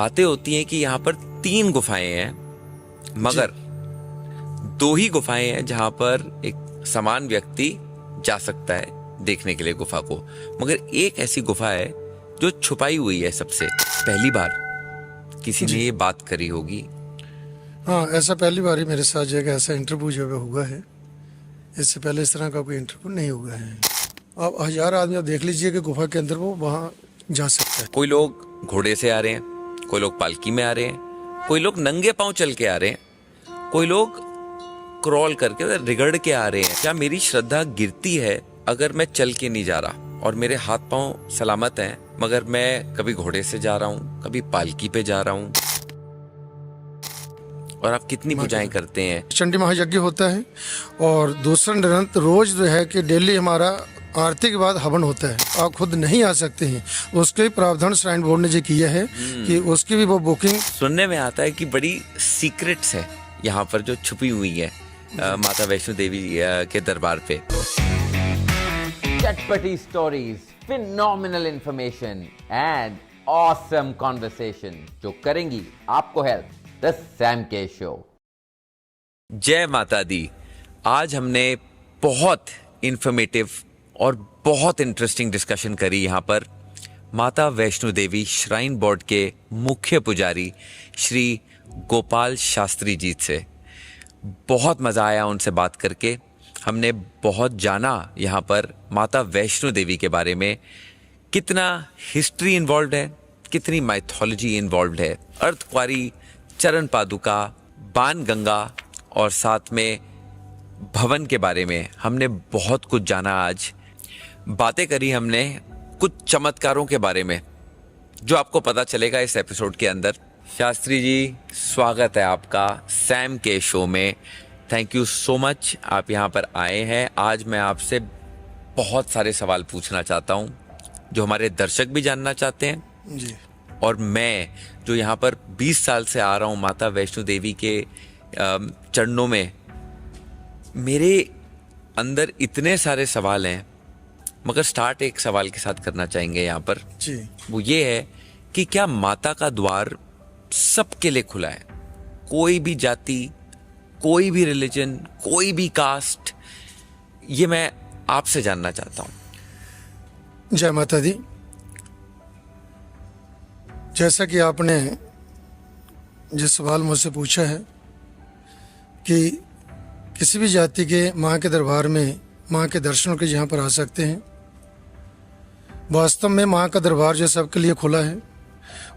बातें होती हैं कि यहाँ पर 3 गुफाएं हैं, मगर 2 ही गुफाएं हैं जहां पर एक समान व्यक्ति जा सकता है देखने के लिए गुफा को। मगर एक ऐसी गुफा है जो छुपाई हुई है सबसे। पहली बार किसी ने ये बात करी होगी। हाँ, ऐसा पहली बार ही मेरे साथ जो है कि ऐसा इंटरव्यू जो है हुआ है। इससे पहले इस तरह का कोई इंटरव्यू नहीं हुआ है। आप 1000 आदमी आप देख लीजिए कि गुफा के अंदर वो वहाँ जा सकता है। कोई लोग घोड़े से आ रहे हैं, कोई लोग पालकी में आ रहे हैं, कोई लोग नंगे पांव चल के आ रहे हैं, कोई लोग क्रॉल करके रिगड़ के आ रहे हैं। क्या मेरी श्रद्धा गिरती है अगर मैं चल के नहीं जा रहा और मेरे हाथ पांव सलामत हैं, मगर मैं कभी घोड़े से जा रहा हूँ, कभी पालकी पे जा रहा हूँ? और आप कितनी पूजाएं करते हैं? चंडी महायज्ञ होता है और दूसरा निरंतर रोज जो है कि डेली हमारा आरती के बाद हवन होता है। आप खुद नहीं आ सकते हैं, उसके प्रावधान श्राइन बोर्ड ने जो किया है कि उसकी भी वो बुकिंग। सुनने में आता है कि बड़ी सीक्रेट्स है यहाँ पर जो छुपी हुई है माता वैष्णो देवी के दरबार पे। चटपटी stories, phenomenal information and awesome conversation जो करेंगी आपको हेल्प। द सैम के शो। जय माता दी। आज हमने बहुत इंफॉर्मेटिव और बहुत इंटरेस्टिंग डिस्कशन करी यहाँ पर माता वैष्णो देवी श्राइन बोर्ड के मुख्य पुजारी श्री गोपाल शास्त्री जी से। बहुत मज़ा आया उनसे बात करके। हमने बहुत जाना यहाँ पर माता वैष्णो देवी के बारे में, कितना हिस्ट्री इन्वॉल्व है, कितनी माइथोलॉजी इन्वॉल्व है, अर्धकुंवारी, चरण पादुका, बाण गंगा और साथ में भवन के बारे में हमने बहुत कुछ जाना। आज बातें करी हमने कुछ चमत्कारों के बारे में जो आपको पता चलेगा इस एपिसोड के अंदर। शास्त्री जी, स्वागत है आपका सैम के शो में। थैंक यू सो मच, आप यहाँ पर आए हैं। आज मैं आपसे बहुत सारे सवाल पूछना चाहता हूँ जो हमारे दर्शक भी जानना चाहते हैं जी। और मैं जो यहाँ पर 20 साल से आ रहा हूँ माता वैष्णो देवी के चरणों में, मेरे अंदर इतने सारे सवाल हैं। मगर स्टार्ट एक सवाल के साथ करना चाहेंगे यहाँ पर जी। वो ये है कि क्या माता का द्वार सबके लिए खुला है? कोई भी जाति, कोई भी रिलीजन, कोई भी कास्ट? ये मैं आपसे जानना चाहता हूँ। जय माता दी। जैसा कि आपने जिस सवाल मुझसे पूछा है कि किसी भी जाति के माँ के दरबार में माँ के दर्शनों के यहाँ पर आ सकते हैं। वास्तव में माँ का दरबार जो सबके लिए खुला है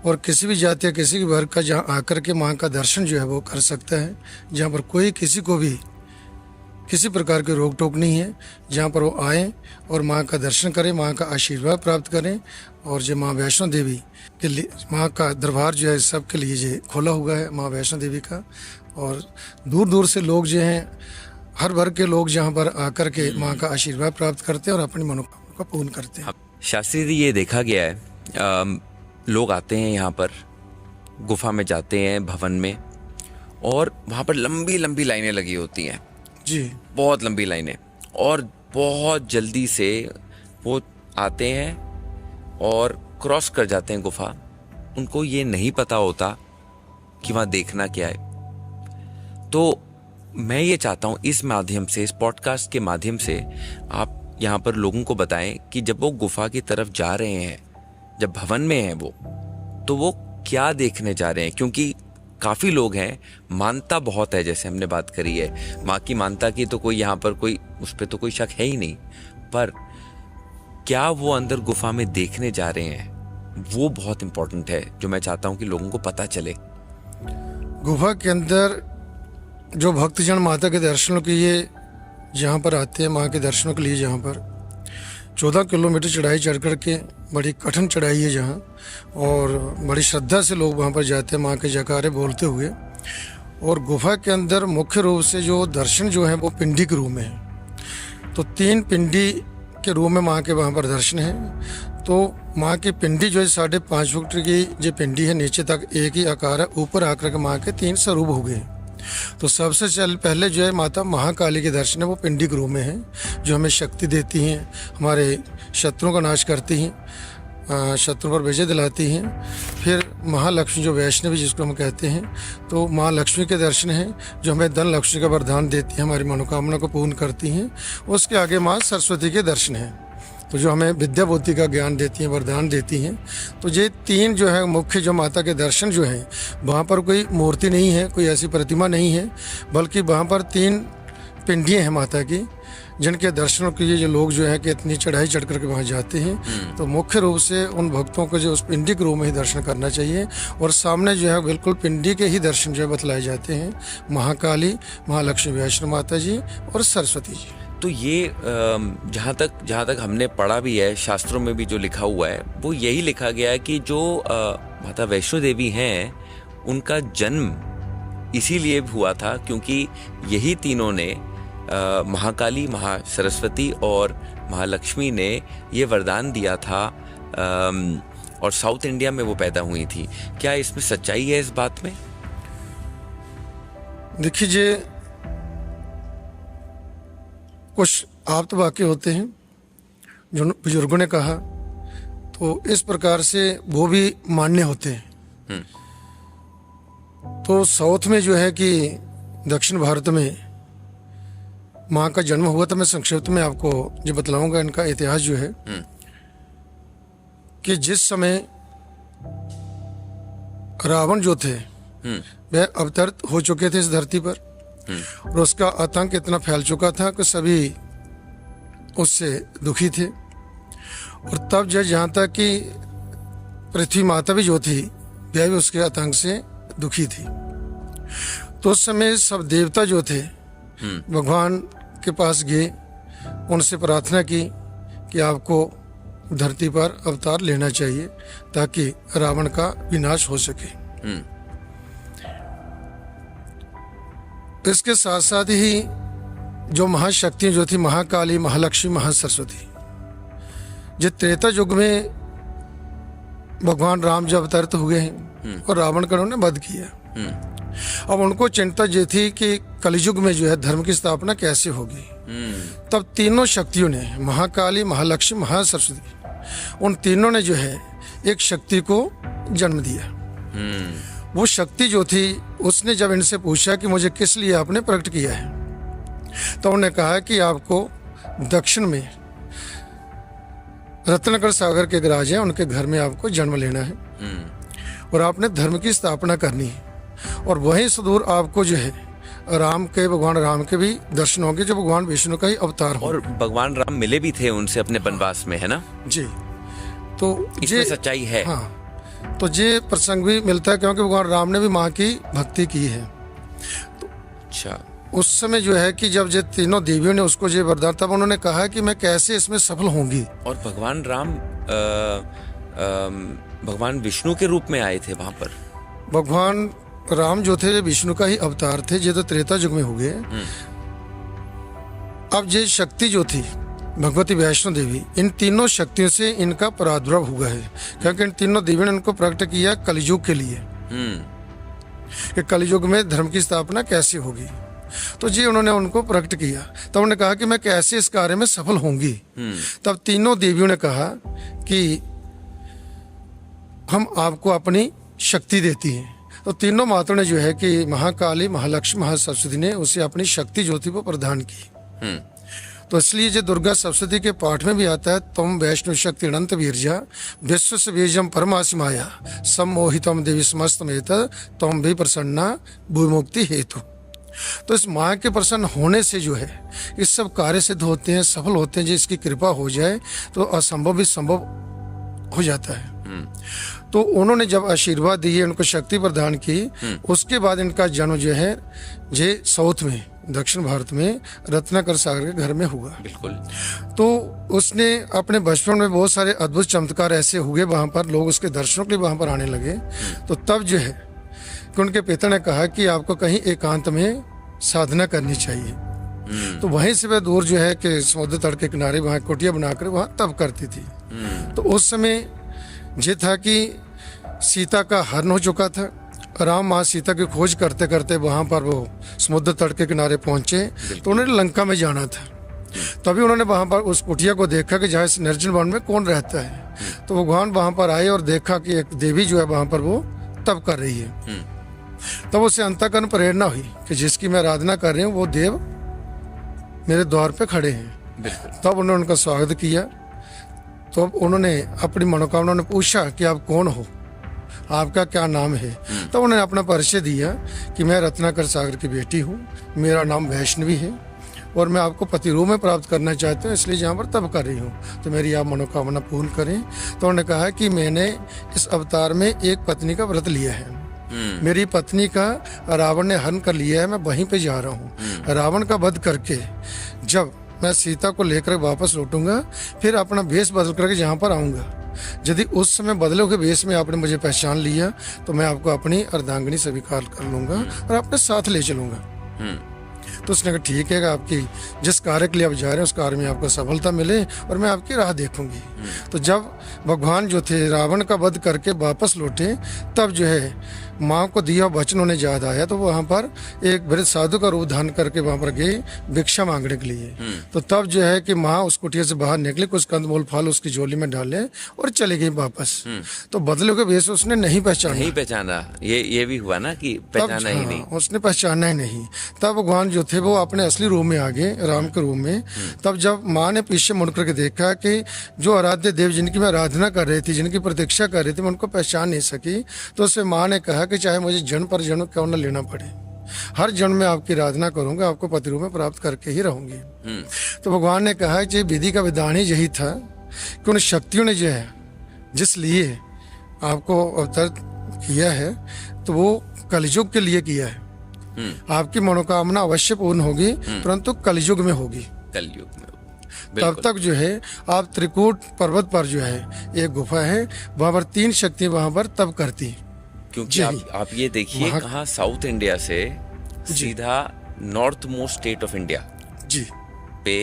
और किसी भी जाति या किसी भी वर्ग का जहाँ आकर के माँ का दर्शन जो है वो कर सकता है, जहाँ पर कोई किसी को भी किसी प्रकार की रोक टोक नहीं है। जहाँ पर वो आएँ और माँ का दर्शन करें, माँ का आशीर्वाद प्राप्त करें। और जो माँ वैष्णो देवी के लिए माँ का दरबार जो है सबके लिए जो खोला हुआ है माँ वैष्णो देवी का। और दूर दूर से लोग जो हैं, हर वर्ग के लोग जहाँ पर आकर के माँ का आशीर्वाद प्राप्त करते हैं और अपनी मनोकामना को पूर्ण करते हैं। शास्त्री जी, ये देखा गया है लोग आते हैं यहाँ पर, गुफा में जाते हैं, भवन में, और वहाँ पर लंबी लंबी लाइनें लगी होती हैं जी। बहुत लंबी लाइनें, और बहुत जल्दी से वो आते हैं और क्रॉस कर जाते हैं गुफा। उनको ये नहीं पता होता कि वहाँ देखना क्या है। तो मैं ये चाहता हूँ इस माध्यम से, इस पॉडकास्ट के माध्यम से आप यहाँ पर लोगों को बताएं कि जब वो गुफा की तरफ जा रहे हैं, जब भवन में हैं वो, तो वो क्या देखने जा रहे हैं। क्योंकि काफ़ी लोग हैं, मानता बहुत है, जैसे हमने बात करी है माँ की मानता की, तो कोई यहाँ पर कोई उस पर तो कोई शक है ही नहीं। पर क्या वो अंदर गुफा में देखने जा रहे हैं, वो बहुत इंपॉर्टेंट है, जो मैं चाहता हूँ कि लोगों को पता चले। गुफा के अंदर जो भक्तजन माता के दर्शनों के लिए जहाँ पर आते हैं, माँ के दर्शनों के लिए, जहाँ पर 14 किलोमीटर चढ़ाई चढ़ कर के, बड़ी कठिन चढ़ाई है जहाँ, और बड़ी श्रद्धा से लोग वहाँ पर जाते हैं माँ के जयकारे बोलते हुए। और गुफा के अंदर मुख्य रूप से जो दर्शन जो है वो पिंडी के रूप में है। तो 3 पिंडी के रूप में माँ के वहाँ पर दर्शन है। तो माँ की पिंडी जो है 5.5 फुट की जो पिंडी है, नीचे तक एक ही आकार है, ऊपर आकर के माँ के 3 स्वरूप हो गए। तो सबसे पहले जो है माता महाकाली के दर्शन है वो पिंडी के रूप में है, जो हमें शक्ति देती हैं, हमारे शत्रुओं का नाश करती हैं। शत्रु पर विजय दिलाती हैं। फिर महालक्ष्मी जो वैष्णवी जिसको हम कहते हैं, तो माँ लक्ष्मी के दर्शन हैं जो हमें धन लक्ष्मी का वरदान देती हैं, हमारी मनोकामना को पूर्ण करती हैं। उसके आगे माँ सरस्वती के दर्शन हैं, तो जो हमें विद्या बुद्धि का ज्ञान देती हैं, वरदान देती हैं। तो ये तीन जो है मुख्य जो माता के दर्शन जो हैं, वहाँ पर कोई मूर्ति नहीं है, कोई ऐसी प्रतिमा नहीं है, बल्कि वहाँ पर तीन पिंडियाँ हैं माता की, जिनके दर्शनों के लिए जो लोग जो है कि इतनी चढ़ाई चढ़ करके वहाँ जाते हैं। तो मुख्य रूप से उन भक्तों को जो उस पिंडी के रूप में ही दर्शन करना चाहिए, और सामने जो है बिल्कुल पिंडी के ही दर्शन जो है बतलाए जाते हैं, महाकाली, महालक्ष्मी वैष्णो माता जी और सरस्वती जी। तो ये जहाँ तक हमने पढ़ा भी है, शास्त्रों में भी जो लिखा हुआ है वो यही लिखा गया है कि जो माता वैष्णो देवी हैं उनका जन्म इसीलिए हुआ था क्योंकि यही तीनों ने महाकाली, महासरस्वती और महालक्ष्मी ने ये वरदान दिया था, और साउथ इंडिया में वो पैदा हुई थी। क्या इसमें सच्चाई है इस बात में? देखिए, कुछ आप्त वाक्य होते हैं जो बुजुर्गों ने कहा, तो इस प्रकार से वो भी मान्य होते हैं। तो साउथ में जो है कि दक्षिण भारत में माँ का जन्म हुआ था। मैं संक्षिप्त में आपको जो बतलाऊंगा इनका इतिहास जो है कि जिस समय रावण जो थे वह अवतरित हो चुके थे इस धरती पर, और उसका आतंक इतना फैल चुका था कि सभी उससे दुखी थे। और तब जहाँ तक कि पृथ्वी माता भी जो थी वह भी उसके आतंक से दुखी थी। तो उस समय सब देवता जो थे भगवान के पास गए, उनसे प्रार्थना की कि आपको धरती पर अवतार लेना चाहिए ताकि रावण का विनाश हो सके। इसके साथ साथ ही जो महाशक्तियां जो थी, महाकाली, महालक्ष्मी, महासरस्वती, जो त्रेता युग में भगवान राम जब अवतरित हुए हैं और रावण का उन्होंने वध किया। अब उनको चिंता ये थी कि कलयुग में जो है धर्म की स्थापना कैसे होगी। तब तीनों शक्तियों ने, महाकाली, महालक्ष्मी, महासरस्वती, उन तीनों ने जो है एक शक्ति को जन्म दिया। वो शक्ति जो थी उसने जब इनसे पूछा कि मुझे किस लिए आपने प्रकट किया है, तो उन्होंने कहा कि आपको दक्षिण में रत्नाकर सागर के राज हैं, उनके घर में आपको जन्म लेना है और आपने धर्म की स्थापना करनी है। और वहीं सुदूर आपको जो है राम के, भगवान राम के भी दर्शन होंगे जो भगवान विष्णु का ही अवतार हो। और भगवान राम मिले भी थे उनसे अपने वनवास में, है ना जी। तो इसमें सच्चाई है। हाँ, तो ये प्रसंग भी मिलता है क्योंकि भगवान राम ने भी माँ की भक्ति की है। तो अच्छा, उस समय जो है कि जब ये तीनों देवियों ने उसको ये वरदान, तब उन्होंने कहा कि मैं कैसे इसमें सफल होंगी। और भगवान राम भगवान विष्णु के रूप में आए थे वहां पर। भगवान राम जो थे विष्णु का ही अवतार थे, ये तो त्रेता युग में हो गए। अब ये शक्ति जो थी भगवती वैष्णो देवी, इन तीनों शक्तियों से इनका प्रादुर्भाव हुआ है क्योंकि इन तीनों देवियों ने इनको प्रकट किया कलयुग के लिए कि कलयुग में धर्म की स्थापना कैसे होगी। तो जी उन्होंने उनको प्रकट किया। तब उन्होंने कहा कि मैं कैसे इस कार्य में सफल होंगी। तब तीनों देवियों ने कहा कि हम आपको अपनी शक्ति देती हैं। तो तीनों माताओं ने जो है कि महाकाली, महालक्ष्मी, महासरस्वती ने उसे अपनी शक्ति जो थी वो प्रदान की। तो इसलिए जो दुर्गा सप्तशती के पाठ में भी आता है, तुम वैष्णव शक्ति अनंत वीर्या विश्व से बीजम परमासी माया सम्मोहितम देवी समस्तमेत तुम भी प्रसन्ना भूमुक्ति हेतु। तो इस माँ के प्रसन्न होने से जो है इस सब कार्य सिद्ध होते हैं, सफल होते हैं। जिसकी कृपा हो जाए तो असंभव भी संभव हो जाता है। तो उन्होंने जब आशीर्वाद दिए, उनको शक्ति प्रदान की, उसके बाद इनका जन्म जो है जे साउथ में, दक्षिण भारत में रत्नाकर सागर के घर में हुआ। बिल्कुल। तो उसने अपने बचपन में बहुत सारे अद्भुत चमत्कार ऐसे हुए, वहां पर लोग उसके दर्शनों के लिए वहां पर आने लगे। तो तब जो है कि उनके पिता ने कहा कि आपको कहीं एकांत में साधना करनी चाहिए। तो वहीं से वह दूर जो है कि समुद्र तट के किनारे वहां कुटिया बनाकर वहां तब करती थी। तो उस समय ये था कि सीता का हरण हो चुका था। राम माँ सीता की खोज करते करते वहां पर वो समुद्र तट के किनारे पहुंचे। तो उन्हें लंका में जाना था। तभी उन्होंने वहां पर उस कुटिया को देखा कि जहाँ इस निर्जन वन में कौन रहता है। तो भगवान वहां पर आए और देखा कि एक देवी जो है वहां पर वो तप कर रही है। तब उसे अंतःकरण प्रेरणा हुई कि जिसकी मैं आराधना कर रही हूँ वो देव मेरे द्वार पे खड़े हैं। तब उन्होंने उनका स्वागत किया। तो उन्होंने अपनी मनोकामना ने पूछा कि आप कौन हो, आपका क्या नाम है। तब उन्होंने अपना परिचय दिया कि मैं रत्नाकर सागर की बेटी हूँ, मेरा नाम वैष्णवी है और मैं आपको पति रूप में प्राप्त करना चाहती हूँ, इसलिए यहाँ पर तप कर रही हूँ, तो मेरी आप मनोकामना पूर्ण करें। तो उन्होंने कहा कि मैंने इस अवतार में एक पत्नी का व्रत लिया है। मेरी पत्नी का रावण ने हरण कर लिया है, मैं वहीं पे जा रहा हूँ। रावण का वध करके जब मैं सीता को लेकर वापस लौटूंगा, फिर अपना वेश बदल करके यहाँ पर आऊँगा। यदि उस समय बदले हुए वेश में आपने मुझे पहचान लिया तो मैं आपको अपनी अर्धांगिनी स्वीकार कर लूंगा और अपने साथ ले चलूंगा। तो उसने कहा ठीक है, आपकी जिस कार्य के लिए आप जा रहे हैं उस कार्य में आपको सफलता मिले और मैं आपकी राह देखूंगी। तो जब भगवान जो थे रावण का वध करके वापस लौटे, तब जो है माँ को दिया वचन उन्हें याद आया। तो वहाँ पर एक वृद्ध साधु का रूप धारण करके वहाँ पर गए भिक्षा मांगने के लिए। तो तब जो है कि माँ उस कुटिया से बाहर निकली, कुछ कंदमूल फल उसकी झोली में डाले और चली गई वापस। तो बदले के वेश उसने नहीं पहचाना। ये भी हुआ ना कि पहचाना ही नहीं, उसने पहचाना ही नहीं। तब भगवान जो थे वो अपने असली रूप में आ गए, राम के रूप में। तब जब माँ ने पीछे मुड़ करके देखा कि जो आराध्य देव जिनकी मैं आराधना कर रही थी, जिनकी प्रतीक्षा कर रही थी, मैं उनको पहचान नहीं सकी। तो उससे माँ ने कहा कि चाहे मुझे जन्म पर जन्म क्यों न लेना पड़े, हर जन्म में आपकी आराधना करूंगा, आपको पति रूप में प्राप्त करके ही रहूंगी। तो भगवान ने कहा कि विधि का विधान ही यही था कि उन शक्तियों ने जो है जिस लिए आपको अवतार किया है तो वो कलयुग के लिए किया है। आपकी मनोकामना अवश्य पूर्ण होगी, परंतु कलयुग में होगी। कलयुग में तब तक जो है आप त्रिकूट पर्वत पर जो है एक गुफा है, वहां पर 3 शक्तियां वहां पर तप करती हैं। क्योंकि आप ये देखिए कहाँ साउथ इंडिया से सीधा north most state of India जी पे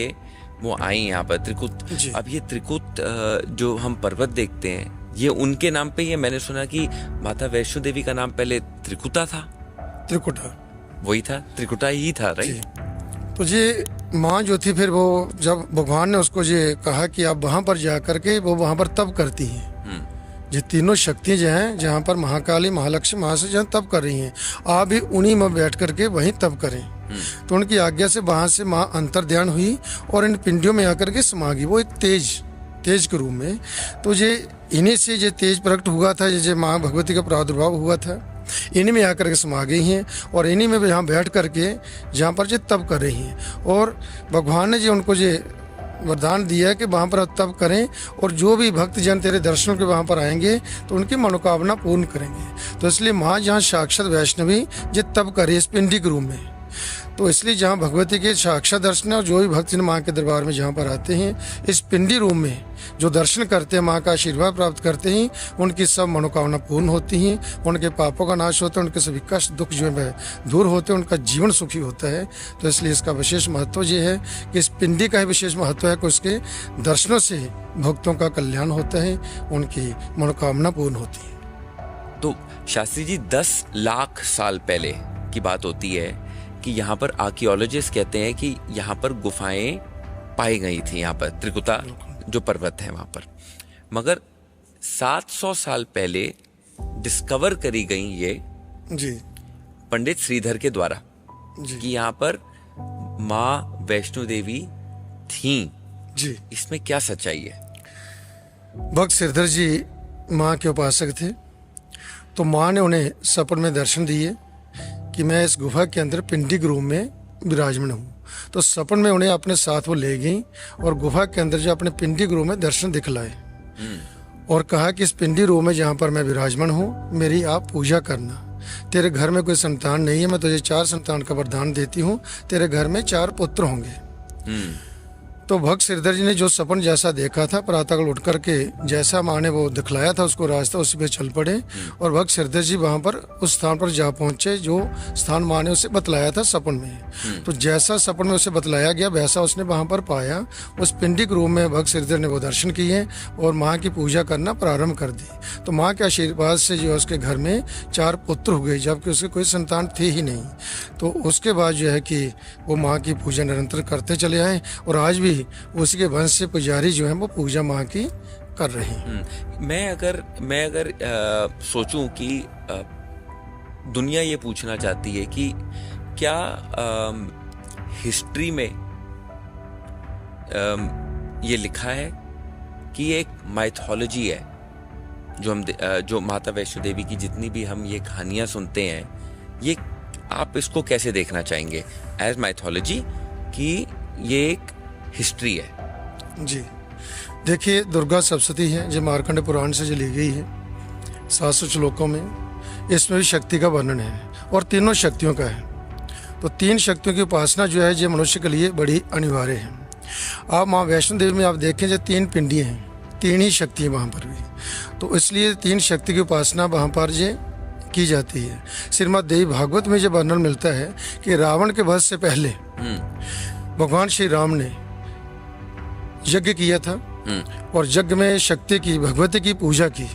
वो आई यहाँ पर त्रिकुट। अब ये त्रिकुट जो हम पर्वत देखते हैं ये उनके नाम पे ही है। मैंने सुना कि माता वैष्णो देवी का नाम पहले त्रिकुटा था। त्रिकुटा वही था, त्रिकुटा ही था, राइट? तो ये माँ जो थी, फिर वो जब भगवान ने उसको ये कहा कि आप वहां पर जा करके वो वहां पर तप करती हैं। ये तीनों शक्तियां जो हैं, जहाँ पर महाकाली, महालक्ष्मी, महाशक्ति जहाँ तप कर रही हैं, आप भी उन्हीं में बैठ करके वहीं तप करें। तो उनकी आज्ञा से वहां से माँ अंतर ध्यान हुई और इन पिंडियों में आकर के समा गई, वो एक तेज के रूप में। तो ये इन्हीं से ये तेज प्रकट हुआ था, जैसे माँ भगवती का प्रादुर्भाव हुआ था, इन्हीं में आकर के समा गई हैं और इन्हीं में यहाँ बैठ करके जहाँ पर ये तप कर रही हैं। और भगवान ने जो उनको ये वरदान दिया है कि वहाँ पर तप करें और जो भी भक्त जन तेरे दर्शनों के वहाँ पर आएंगे तो उनकी मनोकामना पूर्ण करेंगे। तो इसलिए माँ जहाँ साक्षात वैष्णवी ये तप करे इस पिंडी के रूप में, तो इसलिए जहाँ भगवती के साक्षात दर्शन है और जो भी भक्त जन माँ के दरबार में जहाँ पर आते हैं इस पिंडी रूम में जो दर्शन करते हैं, माँ का आशीर्वाद प्राप्त करते हैं, उनकी सब मनोकामना पूर्ण होती हैं, उनके पापों का नाश होता है, उनके सभी कष्ट दुख जो है दूर होते हैं, उनका जीवन सुखी होता है। तो इसलिए इसका विशेष महत्व ये है कि इस पिंडी का ही विशेष महत्व है कि उसके दर्शनों से भक्तों का कल्याण होता है, उनकी मनोकामना पूर्ण होती है। तो शास्त्री जी 10 लाख साल पहले की बात होती है कि यहाँ पर आर्कियोलॉजिस्ट कहते हैं कि यहाँ पर गुफाएं पाई गई थी, यहाँ पर त्रिकुटा जो पर्वत है वहां पर। मगर 700 साल पहले डिस्कवर करी गई ये जी पंडित श्रीधर के द्वारा कि यहाँ पर माँ वैष्णो देवी थी जी। इसमें क्या सच्चाई है? भक्त श्रीधर जी माँ के उपासक थे। तो माँ ने उन्हें सपन में दर्शन दिए कि मैं इस गुफा के अंदर पिंडी के रूप में विराजमान हूँ। तो सपन में उन्हें अपने साथ वो ले गई और गुफा के अंदर जो अपने पिंडी के रूप में दर्शन दिखलाए और कहा कि इस पिंडी रूप में जहाँ पर मैं विराजमान हूँ मेरी आप पूजा करना। तेरे घर में कोई संतान नहीं है, मैं तुझे 4 संतान का वरदान देती हूँ, तेरे घर में 4 पुत्र होंगे। तो भक्त श्रीधर जी ने जो सपन जैसा देखा था, प्रातःकाल उठ करके जैसा माँ ने वो दिखलाया था उसको रास्ता, उसी पे चल पड़े और भक्त श्रीधर जी वहाँ पर उस स्थान पर जा पहुँचे जो स्थान माँ ने उसे बतलाया था सपन में। तो जैसा सपन में उसे बतलाया गया वैसा उसने वहाँ पर पाया। उस पिंडिक रूम में भक्त श्रीधर ने वो दर्शन किए और माँ की पूजा करना प्रारंभ कर दी। तो माँ के आशीर्वाद से जो है उसके घर में 4 पुत्र हो गए, जबकि उसके कोई संतान थे ही नहीं। तो उसके बाद जो है कि वो माँ की पूजा निरंतर करते चले आए और आज भी उसी के वंश से पुजारी जो है वो पूजा माँ की कर रहे हैं। मैं अगर सोचूं कि दुनिया ये पूछना चाहती है कि क्या हिस्ट्री में ये लिखा है कि एक माइथोलॉजी है जो माता वैष्णो देवी की जितनी भी हम ये कहानियां सुनते हैं, ये आप इसको कैसे देखना चाहेंगे एज माइथोलॉजी कि ये एक हिस्ट्री है? जी देखिए, दुर्गा सप्तशती है जो मार्कंड पुराण से जो ली गई है 700 श्लोकों में, इसमें भी शक्ति का वर्णन है और तीनों शक्तियों का है। तो 3 शक्तियों की उपासना जो है ये मनुष्य के लिए बड़ी अनिवार्य है। आप माँ वैष्णो देवी में आप देखें जो 3 पिंडियाँ हैं, 3 ही शक्ति है वहाँ पर भी, तो इसलिए 3 शक्ति की उपासना वहाँ पर ये की जाती है। श्रीमद् देवी भागवत में जो वर्णन मिलता है कि रावण के वध से पहले भगवान श्री राम ने यज्ञ किया था और यज्ञ में शक्ति की, भगवती की पूजा की।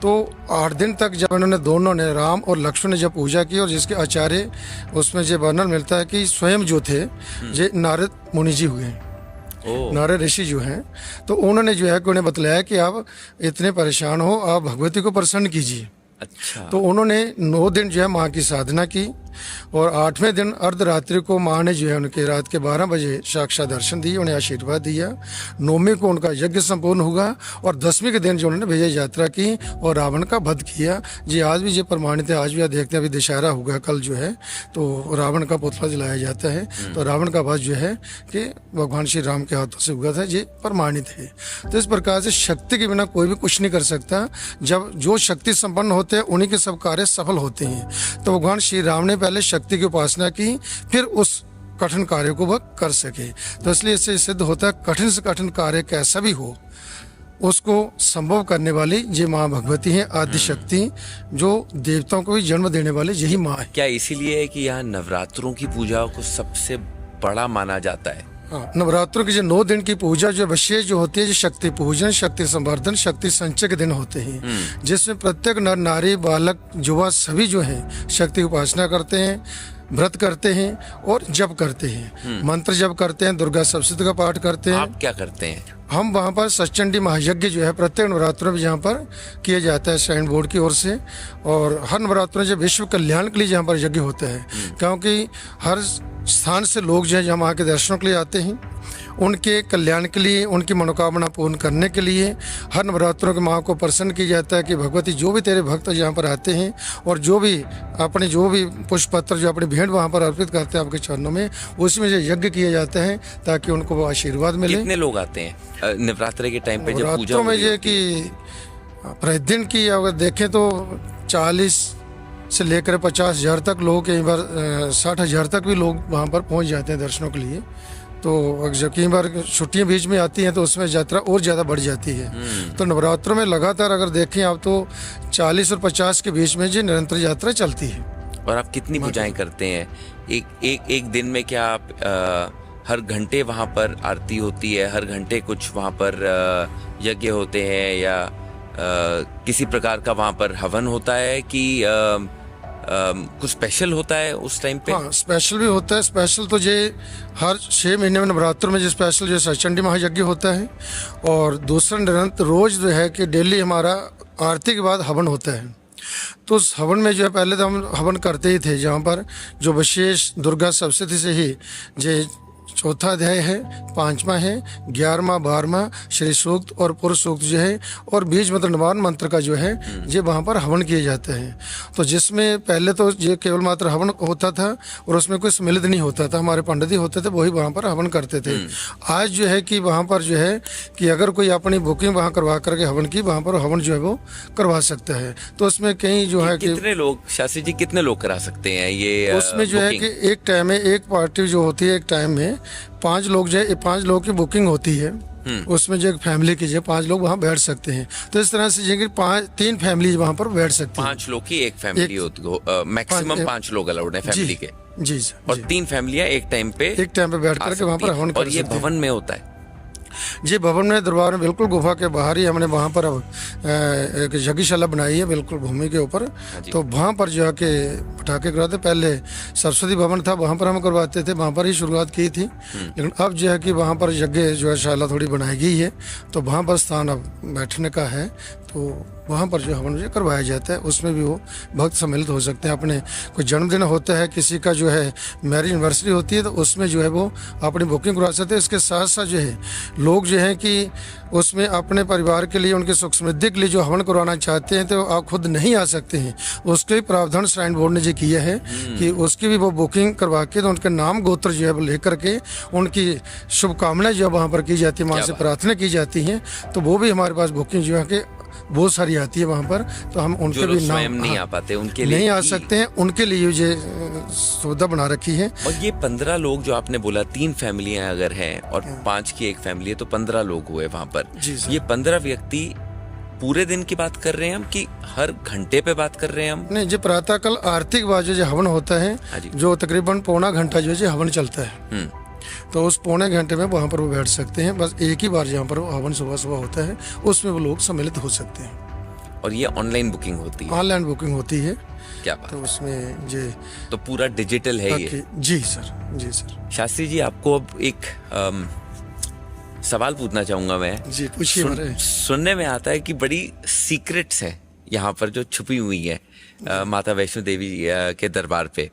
तो 8 दिन तक जब उन्होंने दोनों ने, राम और लक्ष्मण ने जब पूजा की, और जिसके आचार्य उसमें जो वर्णन मिलता है कि स्वयं जो थे ये नारद मुनि जी हुए हैं, नारद ऋषि जो हैं, तो उन्होंने जो है कि उन्हें बतलाया कि आप इतने परेशान हो, आप भगवती को प्रसन्न कीजिए। अच्छा। तो उन्होंने 9 दिन जो है माँ की साधना की और 8वें दिन अर्धरात्रि को माँ ने जो है उनके रात के 12 बजे साक्षात दर्शन दिए, उन्हें आशीर्वाद दिया। 9वीं को उनका यज्ञ संपूर्ण हुआ और 10वीं के दिन जो उन्होंने विजय यात्रा की और रावण का वध किया। जी आज भी ये प्रमाणित है, आज भी आप देखते हैं, अभी दशहरा होगा कल जो है, तो रावण का पुतला जलाया जाता है। तो रावण का वध जो है कि भगवान श्री राम के हाथों से हुआ था, ये प्रमाणित है। तो इस प्रकार से शक्ति के बिना कोई भी कुछ नहीं कर सकता। जब जो शक्ति संपन्न होते हैं उन्हीं के सब कार्य सफल होते हैं। तो भगवान श्री राम ने पहले शक्ति की उपासना की, फिर उस कठिन कार्य को वह कर सके। तो इसलिए इससे सिद्ध होता है कठिन से कठिन कार्य कैसा भी हो उसको संभव करने वाली ये माँ भगवती है, आदि शक्ति, जो देवताओं को भी जन्म देने वाले यही माँ है। क्या इसीलिए है कि यहाँ नवरात्रों की पूजा को सबसे बड़ा माना जाता है? हाँ, नवरात्रों की जो 9 दिन की पूजा जो विशेष जो होती है, जो शक्ति पूजन, शक्ति संवर्धन, शक्ति संचय के दिन होते हैं, जिसमें प्रत्येक नर नारी, बालक, युवा सभी जो हैं शक्ति की उपासना करते हैं, व्रत करते हैं और जप करते हैं, मंत्र जप करते हैं, दुर्गा सप्तशती का पाठ करते हैं। आप क्या करते हैं? हम वहाँ पर सचचंडी महायज्ञ जो है प्रत्येक नवरात्रों में जहाँ पर किया जाता है श्राइन बोर्ड की ओर से, और हर नवरात्रों में विश्व कल्याण के लिए जहाँ पर यज्ञ होता है, क्योंकि हर स्थान से लोग जो है जहाँ माँ के दर्शनों के लिए आते हैं, उनके कल्याण के लिए, उनकी मनोकामना पूर्ण करने के लिए हर नवरात्रों के माँ को प्रसन्न किया जाता है कि भगवती जो भी तेरे भक्त यहाँ पर आते हैं और जो भी अपने जो भी पुष्प पत्र जो अपनी भेंट वहाँ पर अर्पित करते हैं आपके चरणों में, उसमें जो यज्ञ किया जाता है ताकि उनको वो आशीर्वाद मिले। कितने लोग आते हैं नवरात्रि के टाइम पे जब पूजा नवरात्रों में ये कि प्रतिदिन की अगर देखें तो 40 से लेकर 50,000 तक लोग, कई बार 60,000 तक भी लोग वहाँ पर पहुँच जाते हैं दर्शनों के लिए। तो जब कई बार छुट्टियाँ बीच में आती हैं तो उसमें यात्रा और ज़्यादा बढ़ जाती है। तो नवरात्रों में लगातार अगर देखें आप तो 40 और 50 के बीच में जी निरंतर यात्रा चलती है। और आप कितनी पूजाएं करते हैं एक दिन में? क्या आप हर घंटे वहाँ पर आरती होती है, हर घंटे कुछ वहाँ पर यज्ञ होते हैं, या किसी प्रकार का वहाँ पर हवन होता है कि कुछ स्पेशल होता है उस टाइम पे? हाँ, स्पेशल भी होता है। स्पेशल तो ये हर 6 महीने में नवरात्र में जो स्पेशल जो सचचंडी महायज्ञ होता है, और दूसरा निरंतर रोज जो है कि डेली हमारा आरती के बाद हवन होता है। तो उस हवन में जो है पहले तो हम हवन करते ही थे, जहाँ पर जो विशेष दुर्गा सप्तशती से ही जो 4था अध्याय है, 5वां है, 11वां, 12वां श्री सूक्त और पुरुष सूक्त जो है, और बीज मंत्र निवारण मंत्र का जो है ये वहाँ पर हवन किया जाता है। तो जिसमें पहले तो ये केवल मात्र हवन होता था और उसमें कोई सम्मिलित नहीं होता था, हमारे पंडित ही होते थे, वही वहाँ पर हवन करते थे। आज जो है कि वहाँ पर जो है कि अगर कोई अपनी बुकिंग वहाँ करवा करके हवन की, वहाँ पर हवन जो है वो करवा सकता है। तो उसमें कहीं जो है कि कितने लोग, शास्त्री जी कितने लोग करा सकते हैं ये? उसमें जो है कि एक टाइम में एक पार्टी जो होती है एक टाइम में 5 लोग जो है 5 लोग की बुकिंग होती है, उसमें जो एक फैमिली की जो 5 लोग वहाँ बैठ सकते हैं। तो इस तरह से जो कि 3 फैमिली वहाँ पर बैठ सकती है। 5 लोग की एक फैमिली होती है, मैक्सिमम 5 लोग अलाउड है फैमिली के। जी सर। और 3 फैमिलियां एक टाइम पे बैठ करके वहाँ पर हवन कर और ये सकते हैं। भवन में होता है। जी, भवन में दरबार में बिल्कुल गुफा के बाहर ही हमने वहाँ पर एक यज्ञशाला बनाई है बिल्कुल भूमि के ऊपर। तो वहाँ पर जो है कि पटाखे करवाते, पहले सरस्वती भवन था वहाँ पर हम करवाते थे, वहाँ पर ही शुरुआत की थी। लेकिन अब जो है कि वहाँ पर यज्ञ जो है शाला थोड़ी बनाई गई है, तो वहाँ पर स्थान अब बैठने का है। तो वहाँ पर जो हवन जो करवाया जाता है उसमें भी वो भक्त सम्मिलित हो सकते हैं। अपने कोई जन्मदिन होता है, किसी का जो है मैरिज एनिवर्सरी होती है, तो उसमें जो है वो अपनी बुकिंग करवा सकते हैं। इसके साथ साथ जो है लोग जो है कि उसमें अपने परिवार के लिए, उनके सुख समृद्धि के लिए जो हवन करवाना चाहते हैं तो आप खुद नहीं आ सकते हैं, उसके भी प्रावधान श्राइन बोर्ड ने जो किया है कि उसकी भी वो बुकिंग करवा के तो उनके नाम गोत्र जो है वो लेकर के उनकी शुभकामनाएं जो है वहाँ पर की जाती है, माँ से प्रार्थना की जाती हैं। तो वो भी हमारे पास बुकिंग जो है कि बहुत सारी आती है वहाँ पर, तो हम उनके भी स्वयं नाम नहीं आ पाते उनके लिए नहीं आ सकते हैं, उनके लिए ये सुविधा बना रखी है। और ये 15 लोग जो आपने बोला, 3 फैमिलियां अगर हैं और 5 की एक फैमिली है तो 15 लोग हुए वहाँ पर। ये 15 व्यक्ति पूरे दिन की बात कर रहे हैं हम कि हर घंटे पे बात कर रहे हैं हम? नहीं जी, प्रातःकाल आरती के बाद जो हवन होता है, जो तकरीबन पौना घंटा जो है हवन चलता है, तो उस पौने घंटे में वहाँ पर वो बैठ सकते हैं। बस एक ही बार जहाँ पर हवन सुबह सुबह होता है उसमें वो लोग सम्मिलित हो सकते हैं। और ये ऑनलाइन बुकिंग होती है? ऑनलाइन बुकिंग होती है। क्या बात? तो उसमें जी तो पूरा डिजिटल है ये? जी सर, जी सर। शास्त्री जी, आपको अब एक सवाल पूछना चाहूंगा मैं। जी पूछिए। सुनने में आता है कि बड़ी सीक्रेट्स है यहाँ पर जो छुपी हुई है माता वैष्णो देवी के दरबार पे।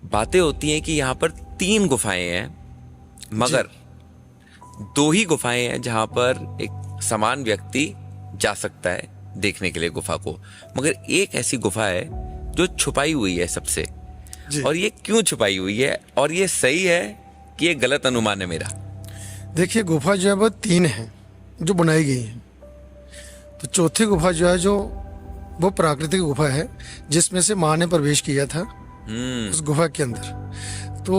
बातें होती हैं कि यहाँ पर 3 गुफाएं हैं, मगर 2 ही गुफाएं हैं जहां पर एक समान व्यक्ति जा सकता है देखने के लिए गुफा को, मगर एक ऐसी गुफा है जो छुपाई हुई है सबसे। और ये क्यों छुपाई हुई है, और ये सही है कि ये गलत अनुमान है मेरा? देखिए, गुफा जो है वो 3 है जो बनाई गई है। तो चौथी गुफा जो है जो वो प्राकृतिक गुफा है, जिसमें से माँ ने प्रवेश किया था उस गुफा के अंदर। तो